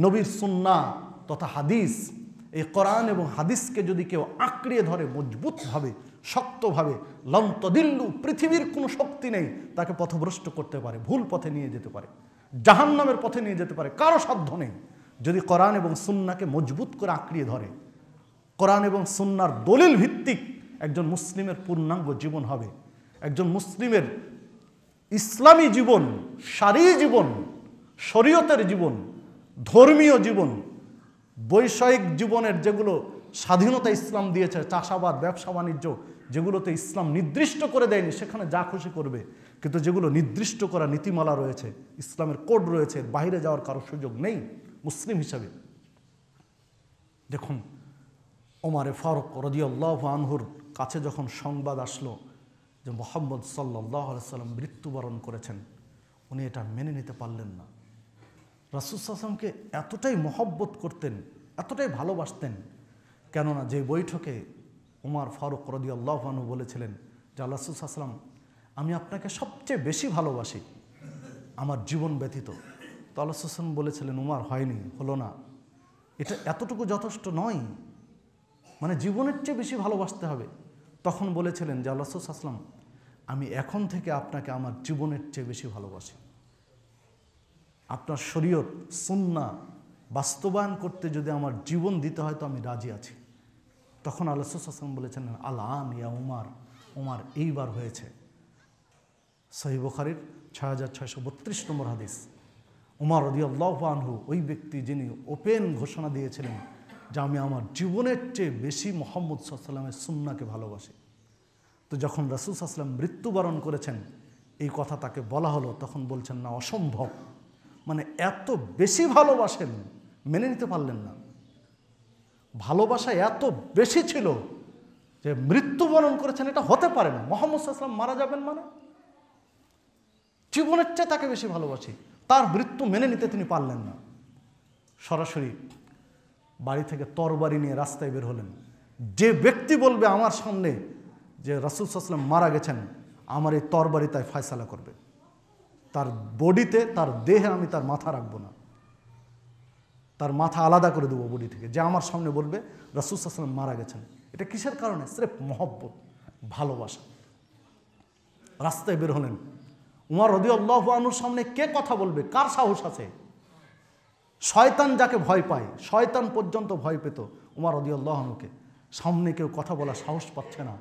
[SPEAKER 1] নবীর সুন্নাহ তথা হাদিস। এই কোরআন এবং হাদিসকে যদি কেউ আঁকড়িয়ে ধরে মজবুতভাবে শক্তভাবে, লাম তাদিল্লু পৃথিবীর কোনো শক্তি নেই তাকে পথভ্রষ্ট করতে পারে, ভুল পথে নিয়ে যেতে পারে, জাহান্নামের পথে নিয়ে যেতে পারে, কারো সাধ্য নেই যদি কোরআন এবং সুন্নাহকে মজবুত করে আঁকড়িয়ে ধরে। কোরআন এবং সুন্নাহর দলিল ভিত্তিক একজন মুসলিমের পূর্ণাঙ্গ জীবন হবে। একজন মুসলিমের ইসলামী জীবন, শারঈ জীবন, শরীয়তের জীবন, ধর্মীয় জীবন, বৈষয়িক জীবনের যেগুলো স্বাধীনতা ইসলাম দিয়েছে, চাষাবাদ ব্যবসা বাণিজ্য যেগুলোতে ইসলাম নির্দিষ্ট করে দেয়নি সেখানে যা খুশি করবে, কিন্তু যেগুলো নির্দিষ্ট করা নীতিমালা রয়েছে, ইসলামের কোড রয়েছে, বাইরে যাওয়ার কারো সুযোগ নেই মুসলিম হিসাবে। দেখুন ওমরে ফারুক রাদিয়াল্লাহু আনহুর কাছে যখন সংবাদ আসলো যে মুহাম্মদ সাল্লাল্লাহু আলাইহি ওয়াসাল্লাম মৃত্যুবরণ করেছেন, উনি এটা মেনে নিতে পারলেন না। রাসূল সাল্লাল্লাহু আলাইহি ওয়াসাল্লামকে এতটাই মহব্বত করতেন, এতটাই ভালোবাসতেন, কেননা যে বৈঠকে ওমর ফারুক রাদিয়াল্লাহু আনহু বলেছিলেন যে রাসূল সাল্লাল্লাহু আলাইহি ওয়াসাল্লাম, আমি আপনাকে সবচেয়ে বেশি ভালোবাসি আমার জীবন ব্যতীত। তো আল্লাহ রাসূল সাল্লাল্লাহু আলাইহি ওয়াসাল্লাম বলেছিলেন, উমর হয়নি, হলো না, এটা এতটুকু যথেষ্ট নয়, মানে জীবনের চেয়ে বেশি ভালোবাসতে হবে। তখন বলেছিলেন যে আল্লাহ রাসূল সাল্লাল্লাহু আলাইহি ওয়াসাল্লাম, আমি এখন থেকে আপনাকে আমার জীবনের চেয়ে বেশি ভালোবাসি। আপনার শরীয়ত সুন্নাহ বাস্তবায়ন করতে যদি আমার জীবন দিতে হয় তো আমি রাজি আছি। তখন আল্লাহ রাসূল সাল্লাল্লাহু আলাইহি ওয়াসাল্লাম বলেছেন, আল-আন ইয়া উমর, উমর এইবার হয়েছে। সহিহ বুখারীর 6632 নম্বর হাদিস। উমর রাদিয়াল্লাহু আনহু ওই ব্যক্তি যিনি ওপেন ঘোষণা দিয়েছিলেন যে আমি আমার জীবনের চেয়ে বেশি মুহাম্মদ সাল্লাল্লাহু আলাইহি ওয়াসাল্লামের সুন্নাহকে ভালোবাসি। তো যখন রাসূল সাল্লাল্লাহু আলাইহি ওয়াসাল্লাম মৃত্যুবরণ করেছেন, এই কথা তাকে বলা হলো, তখন বলছেন না, অসম্ভব, মানে এত বেশি ভালোবাসেন, মেনে নিতে পারলেন না। ভালোবাসা এত বেশি ছিল যে মৃত্যুবরণ করেছেন, এটা হতে পারে না। মুহাম্মদ সাল্লাল্লাহু আলাইহি ওয়াসাল্লাম মারা যাবেন মানে জীবনের চেয়ে তাকে বেশি ভালোবাসি, তার মৃত্যু মেনে নিতে তিনি পারলেন না। সরাসরি বাড়ি থেকে তরবারি নিয়ে রাস্তায় বের হলেন। যে ব্যক্তি বলবে আমার সামনে যে রাসূল সাল্লাল্লাহু আলাইহি ওয়াসাল্লাম মারা গেছেন, আমার এই তরবারি তাই ফয়সালা করবে, তার বডিতে, তার দেহে আমি তার মাথা রাখবো না, তার মাথা আলাদা করে দেবো বডি থেকে। যে আমার সামনে বলবে রাসূল সাল্লাল্লাহু আলাইহি ওয়াসাল্লাম মারা গেছেন, এটা কিসের কারণে? স্রেফ মহব্বত, ভালোবাসা। রাস্তায় বের হলেন। উমর রাদিয়াল্লাহু আনহুর সামনে কে কথা বলবে? কার সাহস আছে? শয়তান যাকে ভয় পায়, শয়তান পর্যন্ত ভয় পেত উমর রাদিয়াল্লাহু আনহুকে। সামনে কেউ কথা বলার সাহস পাচ্ছে না,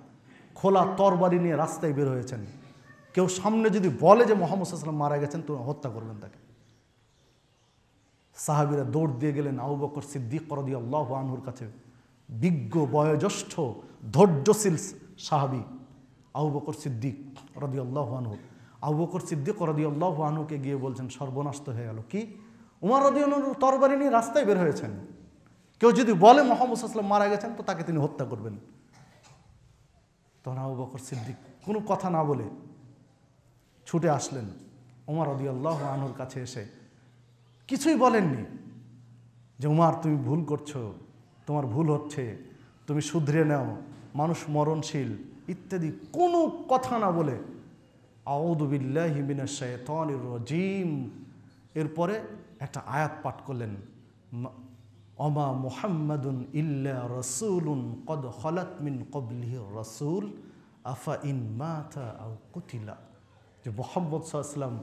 [SPEAKER 1] খোলা তরবারি নিয়ে রাস্তায় বের হয়েছেন। কেউ সামনে যদি বলে যে মুহাম্মদ সাল্লাল্লাহু আলাইহি ওয়াসাল্লাম মারা গেছেন, তো হত্যা করবেন তাকে। সাহাবীরা দৌড় দিয়ে গেলেন আবু বকর সিদ্দিক রাদিয়াল্লাহু আনহুর কাছে। বিজ্ঞ, বয়োজ্যেষ্ঠ, ধৈর্যশীল সাহাবী আবু বকর সিদ্দিক রাদিয়াল্লাহু আনহু। আবু বকর সিদ্দিক রাদিয়াল্লাহু আনহুকে গিয়ে বলছেন, সর্বনাশ হয়ে গেল। কি? উমর রাদিয়াল্লাহু আনহু তরবারি নিয়ে রাস্তায় বের হয়েছেন, কেউ যদি বলে মুহাম্মদ সাল্লাল্লাহু আলাইহি ওয়াসাল্লাম মারা গেছেন, তো তাকে তিনি হত্যা করবেন। তখন আবু বকর সিদ্দিক কোনো কথা না বলে ছুটে আসলেন উমর রাদিয়াল্লাহু আনহুর কাছে। এসে কিছুই বলেননি যে উমর তুমি ভুল করছো, তোমার ভুল হচ্ছে, তুমি শুধরে নাও, মানুষ মরণশীল ইত্যাদি কোনো কথা না বলে আউযু বিল্লাহি মিনাশ শাইতানির রাজিম এরপরে একটা আয়াত পাঠ করলেন, ওমা মুহাম্মাদুন ইল্লা রাসূলুন কদ খালাত মিন ক্বাবলিহি রাসূল আফা ইন মাতা আও কুতিলা। যে মুহাম্মদ সাল্লাল্লাহু আলাইহি ওয়াসাল্লাম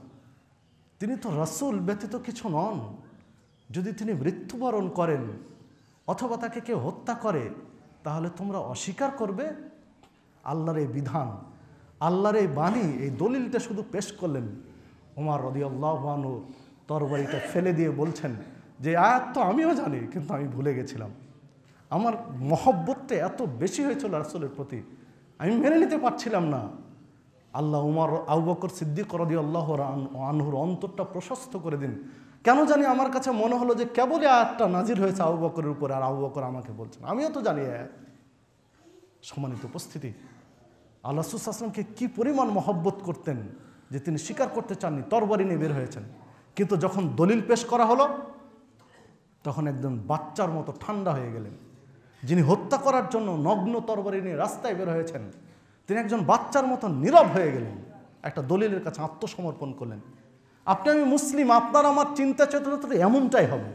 [SPEAKER 1] তিনি তো রাসূল ব্যতীত কিছু নন, যদি তিনি মৃত্যুবরণ করেন অথবা তাকে কেউ হত্যা করে, তাহলে তোমরা অস্বীকার করবে? আল্লাহর এই বিধান, আল্লাহর এই বাণী, এই দলিলটা শুধু পেশ করলেন। ওমর রাদিয়াল্লাহু আনহু তরবারিটা ফেলে দিয়ে বলছেন যে আয়াত তো আমিও জানি, কিন্তু আমি ভুলে গেছিলাম। আমার মহব্বতটা এত বেশি হয়েছিল রাসূলের প্রতি, আমি মেনে নিতে পারছিলাম না। আল্লাহ আবু বকর সিদ্দিক রাদিয়াল্লাহু আনহুর অন্তরটা প্রশস্ত করে দিন। কেন জানি আমার কাছে মনে হলো যে কেবলই আয়াতটা নাজির হয়েছে আবু বকরের উপরে, আর আবু বকর আমাকে বলছেন। আমিও তো জানি আয়াত। সম্মানিত উপস্থিতি, আল্লাহ রাসূল সাল্লাল্লাহু আলাইহি ওয়াসাল্লামকে কি পরিমাণ মহব্বত করতেন যে তিনি স্বীকার করতে চাননি, তরবারি নিয়ে বের হয়েছেন। কিন্তু যখন দলিল পেশ করা হলো তখন একদম বাচ্চার মতো ঠান্ডা হয়ে গেলেন। যিনি হত্যা করার জন্য নগ্ন তরবারি নিয়ে রাস্তায় বের হয়েছেন, তিনি একজন বাচ্চার মতো নীরব হয়ে গেলেন, একটা দলিলের কাছে আত্মসমর্পণ করলেন। আপনি আমি মুসলিম, আপনার আমার চিন্তা চেতনা এমনটাই হবে।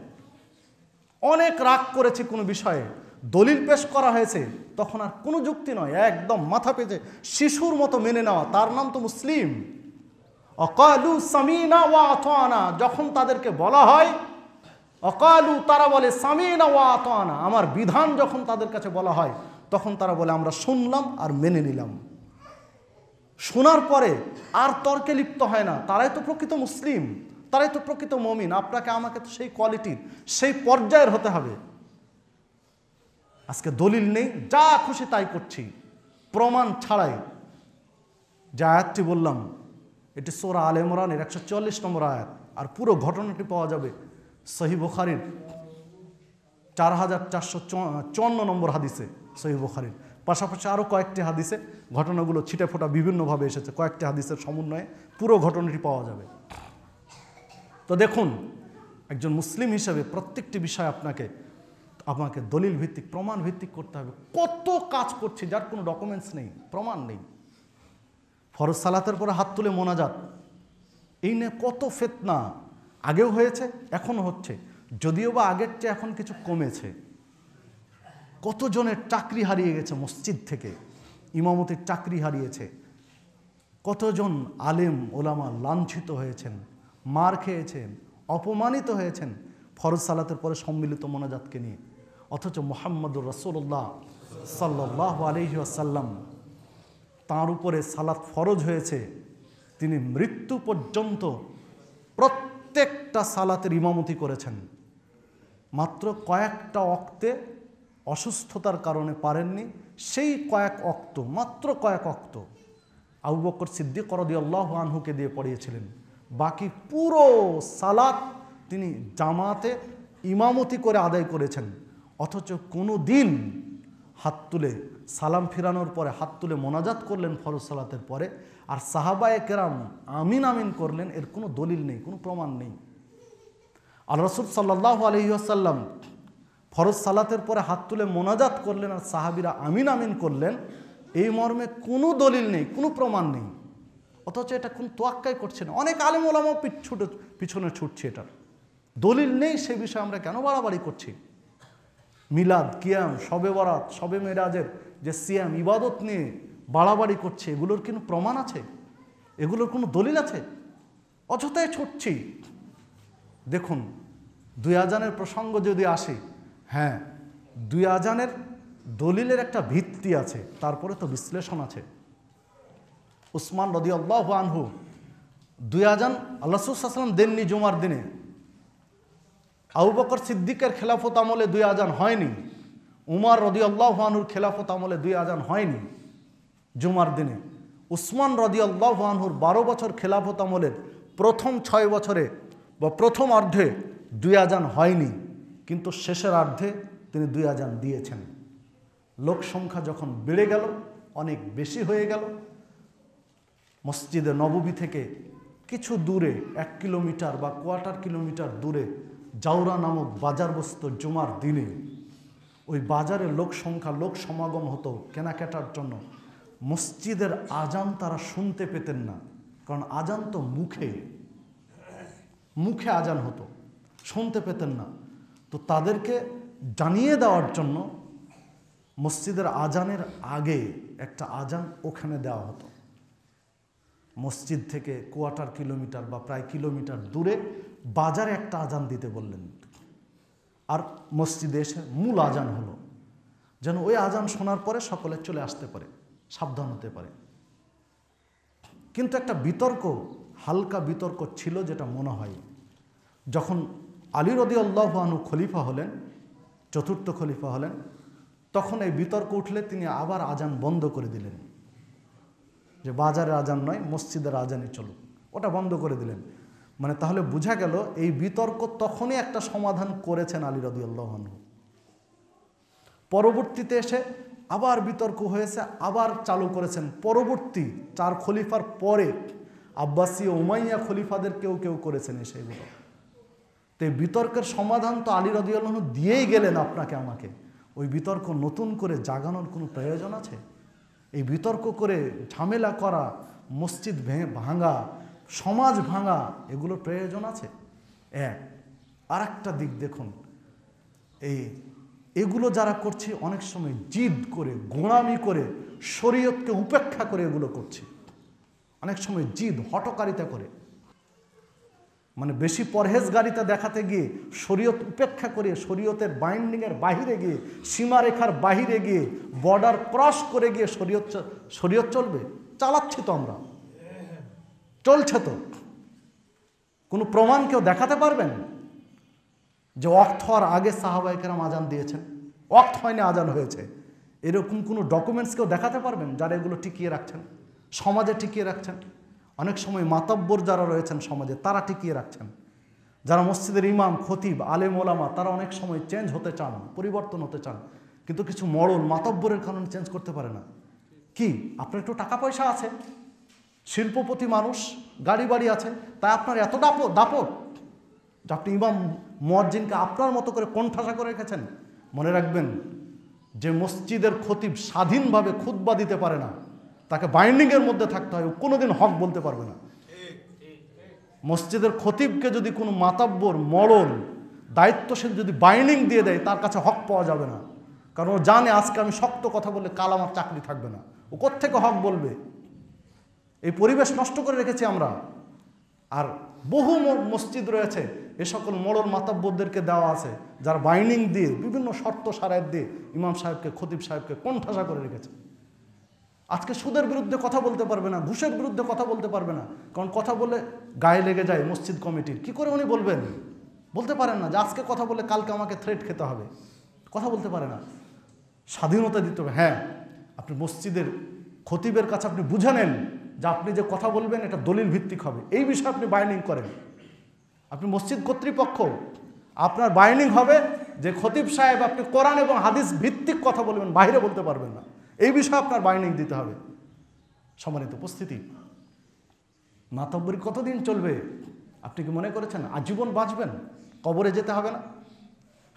[SPEAKER 1] অনেক রাগ করেছি কোনো বিষয়ে, দলিল পেশ করা হয়েছে, তখন আর কোনো যুক্তি নয়, একদম মাথা পেতে শিশুর মতো মেনে নেওয়া, তার নাম তো মুসলিম। অকালু সামিনা ওয়া আতানা, যখন তাদেরকে বলা হয় অকালু, তারা বলে সামিনা ওয়া আতানা, আমার বিধান যখন তাদের কাছে বলা হয় তখন তারা বলে আমরা শুনলাম আর মেনে নিলাম। শোনার পরে আর তর্কে লিপ্ত হয় না। তারাই তো প্রকৃত মুসলিম, তারাই তো প্রকৃত মুমিন। আপনাকে আমাকে তো সেই কোয়ালিটির, সেই পর্যায়ের হতে হবে। আজকে দলিল নেই, যা খুশি তাই করছি, প্রমাণ ছাড়াই। যে আয়াতটি বললাম এটি সূরা আলে ইমরানের 144 নম্বর আয়াত, আর পুরো ঘটনাটি পাওয়া যাবে সহিহ বুখারীর 4454 নম্বর হাদিসে, সহিহ বুখারীর পাশাপাশি আরও কয়েকটি হাদিসে ঘটনাগুলো ছিটে ফোটা বিভিন্নভাবে এসেছে। কয়েকটি হাদিসের সমন্বয়ে পুরো ঘটনাটি পাওয়া যাবে। তো দেখুন, একজন মুসলিম হিসেবে প্রত্যেকটি বিষয় আমাকে দলিল ভিত্তিক, প্রমাণ ভিত্তিক করতে হবে। কত কাজ করছি যার কোনো ডকুমেন্টস নেই, প্রমাণ নেই। ফরজ সালাতের পরে হাত তুলে মোনাজাত, এই নিয়ে কত ফিতনা আগেও হয়েছে, এখনও হচ্ছে, যদিও বা আগের চেয়ে এখন কিছু কমেছে। কতজনের চাকরি হারিয়ে গেছে মসজিদ থেকে, ইমামতির চাকরি হারিয়েছে। কতজন আলেম ওলামা লাঞ্ছিত হয়েছেন, মার খেয়েছেন, অপমানিত হয়েছেন ফরজ সালাতের পরে সম্মিলিত মোনাজাতকে নিয়ে। অথচ মুহাম্মদুর রাসূলুল্লাহ সাল্লাল্লাহু আলাইহি ওয়াসাল্লাম, তাঁর উপরে সালাত ফরজ হয়েছে, তিনি মৃত্যু পর্যন্ত প্রত্যেকটা সালাতের ইমামতি করেছেন। মাত্র কয়েকটা ওয়াক্তে অসুস্থতার কারণে পারেননি, সেই কয়েক ওয়াক্ত, মাত্র কয়েক ওয়াক্ত আবু বকর সিদ্দিক রাদিয়াল্লাহু আনহুকে দিয়ে পড়িয়েছিলেন। বাকি পুরো সালাত তিনি জামাতে ইমামতি করে আদায় করেছেন। অথচ কোনো দিন হাত তুলে সালাম ফিরানোর পরে হাত তুলে মোনাজাত করলেন ফরজ সালাতের পরে, আর সাহাবায়ে কেরাম আমিন আমিন করলেন, এর কোনো দলিল নেই, কোনো প্রমাণ নেই। আল্লাহ রাসূল সাল্লাল্লাহু আলাইহি ওয়াসাল্লাম ফরজ সালাতের পরে হাত তুলে মোনাজাত করলেন আর সাহাবীরা আমিন আমিন করলেন, এই মর্মে কোনো দলিল নেই, কোনো প্রমাণ নেই। অথচ এটা কোন তোয়াক্কাই করছে না। অনেক আলেম ওলামাও পিছনে ছুটছে, এটার দলিল নেই, সে বিষয়ে আমরা কেন বাড়াবাড়ি করছি? মিলাদ, কিয়াম, শবে বরাত, শবে মেরাজের যে সিয়াম ইবাদত নিয়ে বাড়াবাড়ি করছে, এগুলোর কোনো প্রমাণ আছে? এগুলোর কোনো দলিল আছে? অযথাই ছুটছি। দেখুন, দুই আজানের প্রসঙ্গ যদি আসে, হ্যাঁ, দুই আজানের দলিলের একটা ভিত্তি আছে, তারপরে তো বিশ্লেষণ আছে। উসমান রাদিয়াল্লাহু আনহু দুই আজান আল্লাহ রাসূল সাল্লাল্লাহু আলাইহি ওয়াসাল্লাম দেননি জুমার দিনে। আবু বকর সিদ্দিকের খেলাফত আমলে দুই আজান হয়নি, উমর রাদিয়াল্লাহু আনহুর খেলাফত আমলে দুই আজান হয়নি জুমার দিনে। উসমান রাদিয়াল্লাহু আনহুর 12 বছর খেলাফত আমলের প্রথম 6 বছরে বা প্রথম অর্ধে দুই আজান হয়নি, কিন্তু শেষের অর্ধে তিনি দুই আজান দিয়েছেন। লোক সংখ্যা যখন বেড়ে গেল, অনেক বেশি হয়ে গেল, মসজিদে নববী থেকে কিছু দূরে 1 কিলোমিটার বা কোয়ার্টার কিলোমিটার দূরে জাউরা নামক বাজার বসত জুমার দিনে। ওই বাজারে লোক সংখ্যা, লোক সমাগম হতো কেনাকাটার জন্য। মসজিদের আজান তারা শুনতে পেতেন না, কারণ আজান তো মুখে আজান হতো, শুনতে পেতেন না। তো তাদেরকে জানিয়ে দেওয়ার জন্য মসজিদের আজানের আগে একটা আজান ওখানে দেওয়া হতো। মসজিদ থেকে কোয়ার্টার কিলোমিটার বা প্রায় কিলোমিটার দূরে বাজারে একটা আজান দিতে বললেন, আর মসজিদে এসে মূল আজান হলো, যেন ওই আজান শোনার পরে সকলে চলে আসতে পারে, সাবধান হতে পারে। কিন্তু একটা বিতর্ক, হালকা বিতর্ক ছিল, যেটা মনে হয় যখন আলী রাদিয়াল্লাহু আনহু খলিফা হলেন, চতুর্থ খলিফা হলেন, তখন এই বিতর্ক উঠলে তিনি আবার আজান বন্ধ করে দিলেন। যে বাজারের আজান নয়, মসজিদের আজানই চলুক, ওটা বন্ধ করে দিলেন। মানে তাহলে বোঝা গেল এই বিতর্ক তখনই একটা সমাধান করেছেন আলী রাদিয়াল্লাহু আনহু। পরবর্তীতে এসে আবার বিতর্ক হয়েছে, আবার চালু করেছেন পরবর্তী 4 খলিফার পরে আব্বাসী ও উমাইয়া খলিফাদের কেউ কেউ করেছেন সেগুলো। তো এই বিতর্কের সমাধান তো আলী রাদিয়াল্লাহু আনহু দিয়েই গেলেন আপনাকে আমাকে। ওই বিতর্ক নতুন করে জাগানোর কোনো প্রয়োজন আছে? এই বিতর্ক করে ঝামেলা করা, মসজিদ ভাঙা, সমাজ ভাঙা, এগুলোর প্রয়োজন আছে? আর একটা দিক দেখুন, এগুলো যারা করছে অনেক সময় জিদ করে, গোঁড়ামি করে, শরীয়তকে উপেক্ষা করে এগুলো করছে। অনেক সময় জিদ, হঠকারিতা করে, মানে বেশি পরহেজগারিতা দেখাতে গিয়ে শরীয়ত উপেক্ষা করে, শরীয়তের বাইন্ডিংয়ের বাহিরে গিয়ে, সীমারেখার বাহিরে গিয়ে, বর্ডার ক্রস করে গিয়ে শরীয়ত চলবে। চালাচ্ছি তো আমরা, চলছে তো। কোনো প্রমাণ কেউ দেখাতে পারবেন যে ওয়াক্ত হওয়ার আগে সাহাবায়ে কেরাম আজান দিয়েছেন, ওয়াক্ত হয়নি আজান হয়েছে? এরকম কোনো ডকুমেন্টস কেউ দেখাতে পারবেন যারা এগুলো টিকিয়ে রাখছেন, সমাজে টিকিয়ে রাখছেন? অনেক সময় মাতব্বর যারা রয়েছেন সমাজে, তারা টিকিয়ে রাখছেন। যারা মসজিদের ইমাম, খতিব, আলেম ওলামা, তারা অনেক সময় চেঞ্জ হতে চান, পরিবর্তন হতে চান, কিন্তু কিছু মরল মাতব্বরের কারণে চেঞ্জ করতে পারে না। কি আপনার একটু টাকা পয়সা আছে, শিল্পপতি মানুষ, গাড়ি বাড়ি আছে, তাই আপনার এত দাপট যে আপনি ইমাম মুয়াজ্জিনকে আপনার মতো করে কোণঠাসা করে রেখেছেন? মনে রাখবেন, যে মসজিদের খতিব স্বাধীনভাবে খুতবা দিতে পারে না, তাকে বাইন্ডিংয়ের মধ্যে থাকতে হয়, ও কোনোদিন হক বলতে পারবে না। মসজিদের খতিবকে যদি কোনো মাতাব্বর, মরল, দায়িত্বশীল যদি বাইন্ডিং দিয়ে দেয়, তার কাছে হক পাওয়া যাবে না। কারণ ও জানে আজকে আমি শক্ত কথা বললে কাল আমার চাকরি থাকবে না, ও কোত্থেকে হক বলবে? এই পরিবেশ নষ্ট করে রেখেছি আমরা। আর বহু মসজিদ রয়েছে এ সকল মরল মাতাব্বরদেরকে দেওয়া আছে, যারা বাইন্ডিং দিয়ে, বিভিন্ন শর্ত সারায়ত দিয়ে ইমাম সাহেবকে, খতিব সাহেবকে কোণঠাসা করে রেখেছে। আজকে সুদের বিরুদ্ধে কথা বলতে পারবে না, ঘুষের বিরুদ্ধে কথা বলতে পারবে না, কারণ কথা বলে গায়ে লেগে যায় মসজিদ কমিটির। কি করে উনি বলবেন? বলতে পারেন না যে আজকে কথা বলে কালকে আমাকে থ্রেট খেতে হবে, কথা বলতে পারে না। স্বাধীনতা দিতে হবে। হ্যাঁ, আপনি মসজিদের খতিবের কাছে আপনি বুঝে নেন যে আপনি যে কথা বলবেন এটা দলিল ভিত্তিক হবে, এই বিষয়ে আপনি বাইন্ডিং করেন। আপনি মসজিদ কর্তৃপক্ষ, আপনার বাইন্ডিং হবে যে খতিব সাহেব আপনি কোরআন এবং হাদিস ভিত্তিক কথা বলবেন, বাইরে বলতে পারবেন না, এই বিষয়ে আপনার বাইন্ডিং দিতে হবে। সম্মানিত উপস্থিতি, মাতব্বরি কতদিন চলবে? আপনি কি মনে করেছেন আজীবন বাঁচবেন? কবরে যেতে হবে না?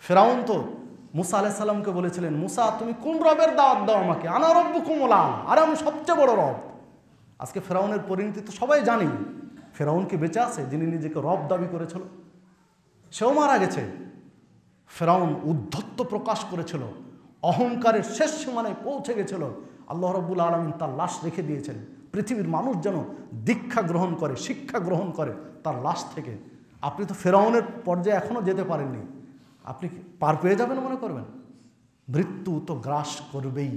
[SPEAKER 1] ফেরাউন তো মুসা আলাইহিস সালামকে বলেছিলেন, মুসা তুমি কোন রবের দাওয়াত দাও আমাকে? আনা রব্বুকুমুল আ'লা, আরে আমি সবচেয়ে বড় রব। আজকে ফেরাউনের পরিণতি তো সবাই জানি। ফেরাউন কি বেঁচে আছে, যিনি নিজেকে রব দাবি করেছিল? সেও মারা গেছে। ফেরাউন উদ্ধত্ত প্রকাশ করেছিল, অহংকারের শেষ সীমানায় পৌঁছে গেছিল। আল্লাহ রাব্বুল আলামিন তার লাশ রেখে দিয়েছেন। পৃথিবীর মানুষ যেন দীক্ষা গ্রহণ করে, শিক্ষা গ্রহণ করে তার লাশ থেকে। আপনি তো ফেরাউনের পর্যায়ে এখনও যেতে পারেননি, আপনি পার পেয়ে যাবেন মনে করবেন? মৃত্যু তো গ্রাস করবেই।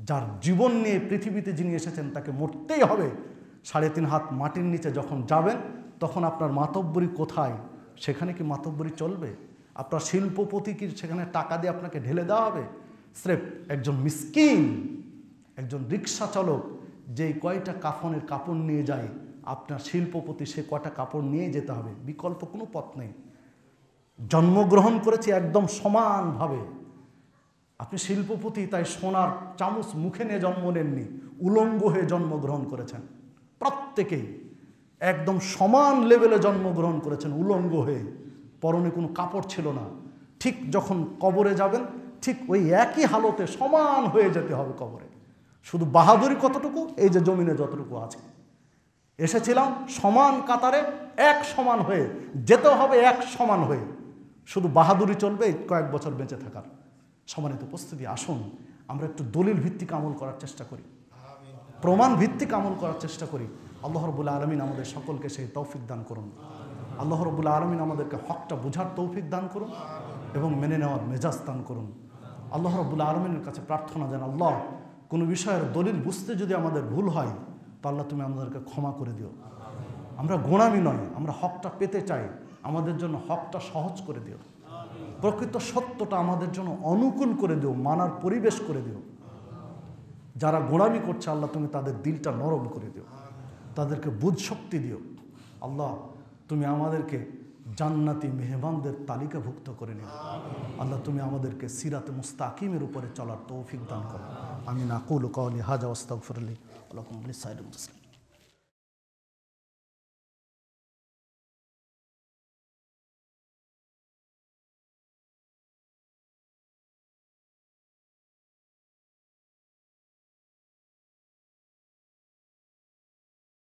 [SPEAKER 1] যার জীবন নিয়ে পৃথিবীতে যিনি এসেছেন তাকে মরতেই হবে। 3.5 হাত মাটির নিচে যখন যাবেন, তখন আপনার মাতব্বরি কোথায়? সেখানে কি মাতব্বরি চলবে? আপনার শিল্পপতি কি সেখানে টাকা দিয়ে আপনাকে ঢেলে দেওয়া হবে? স্রেফ একজন মিসকিন, একজন রিক্সা চালক যেই কয়টা কাফনের কাপড় নিয়ে যায়, আপনার শিল্পপতি সে কয়টা কাপড় নিয়ে যেতে হবে, বিকল্প কোনো পথ নেই। জন্মগ্রহণ করেছে একদম সমানভাবে। আপনি শিল্পপতি, তাই সোনার চামচ মুখে নিয়ে জন্ম নেননি, উলঙ্গ হয়ে জন্মগ্রহণ করেছেন। প্রত্যেকেই একদম সমান লেভেলে জন্মগ্রহণ করেছেন, উলঙ্গ হয়ে, পরনে কোনো কাপড় ছিল না। ঠিক যখন কবরে যাবেন, ঠিক ওই একই হালতে সমান হয়ে যেতে হবে কবরে। শুধু বাহাদুরি কতটুকু, এই যে জমিনে যতটুকু আছে, এসেছিলাম সমান কাতারে এক সমান হয়ে যেতে হবে, এক সমান হয়ে। শুধু বাহাদুরি চলবে কয়েক বছর বেঁচে থাকার। সম্মানিত উপস্থিতি, আসুন আমরা একটু দলিল ভিত্তিক আমল করার চেষ্টা করি, প্রমাণ ভিত্তিক আমল করার চেষ্টা করি। আল্লাহ রাব্বুল আলামিন আমাদের সকলকে সেই তৌফিক দান করুন। আল্লাহ রাব্বুল আলামিন আমাদেরকে হকটা বুঝার তৌফিক দান করুন এবং মেনে নেওয়ার মেজাজ দান করুন। আল্লাহ রাব্বুল আলামিনের কাছে প্রার্থনা যেন আল্লাহ কোনো বিষয়ের দলিল বুঝতে যদি আমাদের ভুল হয়, তো আল্লাহ তুমি আমাদেরকে ক্ষমা করে দিও। আমরা গোঁড়ামি নয়, আমরা হকটা পেতে চাই, আমাদের জন্য হকটা সহজ করে দিও, প্রকৃত সত্যটা আমাদের জন্য অনুকূল করে দিও, মানার পরিবেশ করে দিও। যারা গোঁড়ামি করছে আল্লাহ তুমি তাদের দিলটা নরম করে দিও, তাদেরকে বুঝ শক্তি দিও। আল্লাহ তুমি আমাদেরকে জান্নাতি মেহমানদের তালিকাভুক্ত করে নিও। আল্লাহ তুমি আমাদেরকে সিরাতে মুস্তাকিমের উপরে চলার তৌফিক দান করো। আমি নাকুলু কওলি হাজা ওয়াস্তাগফিরুল্লাহ ওয়া লাকুম ওয়া লিসাইরিল মুসলিমিন।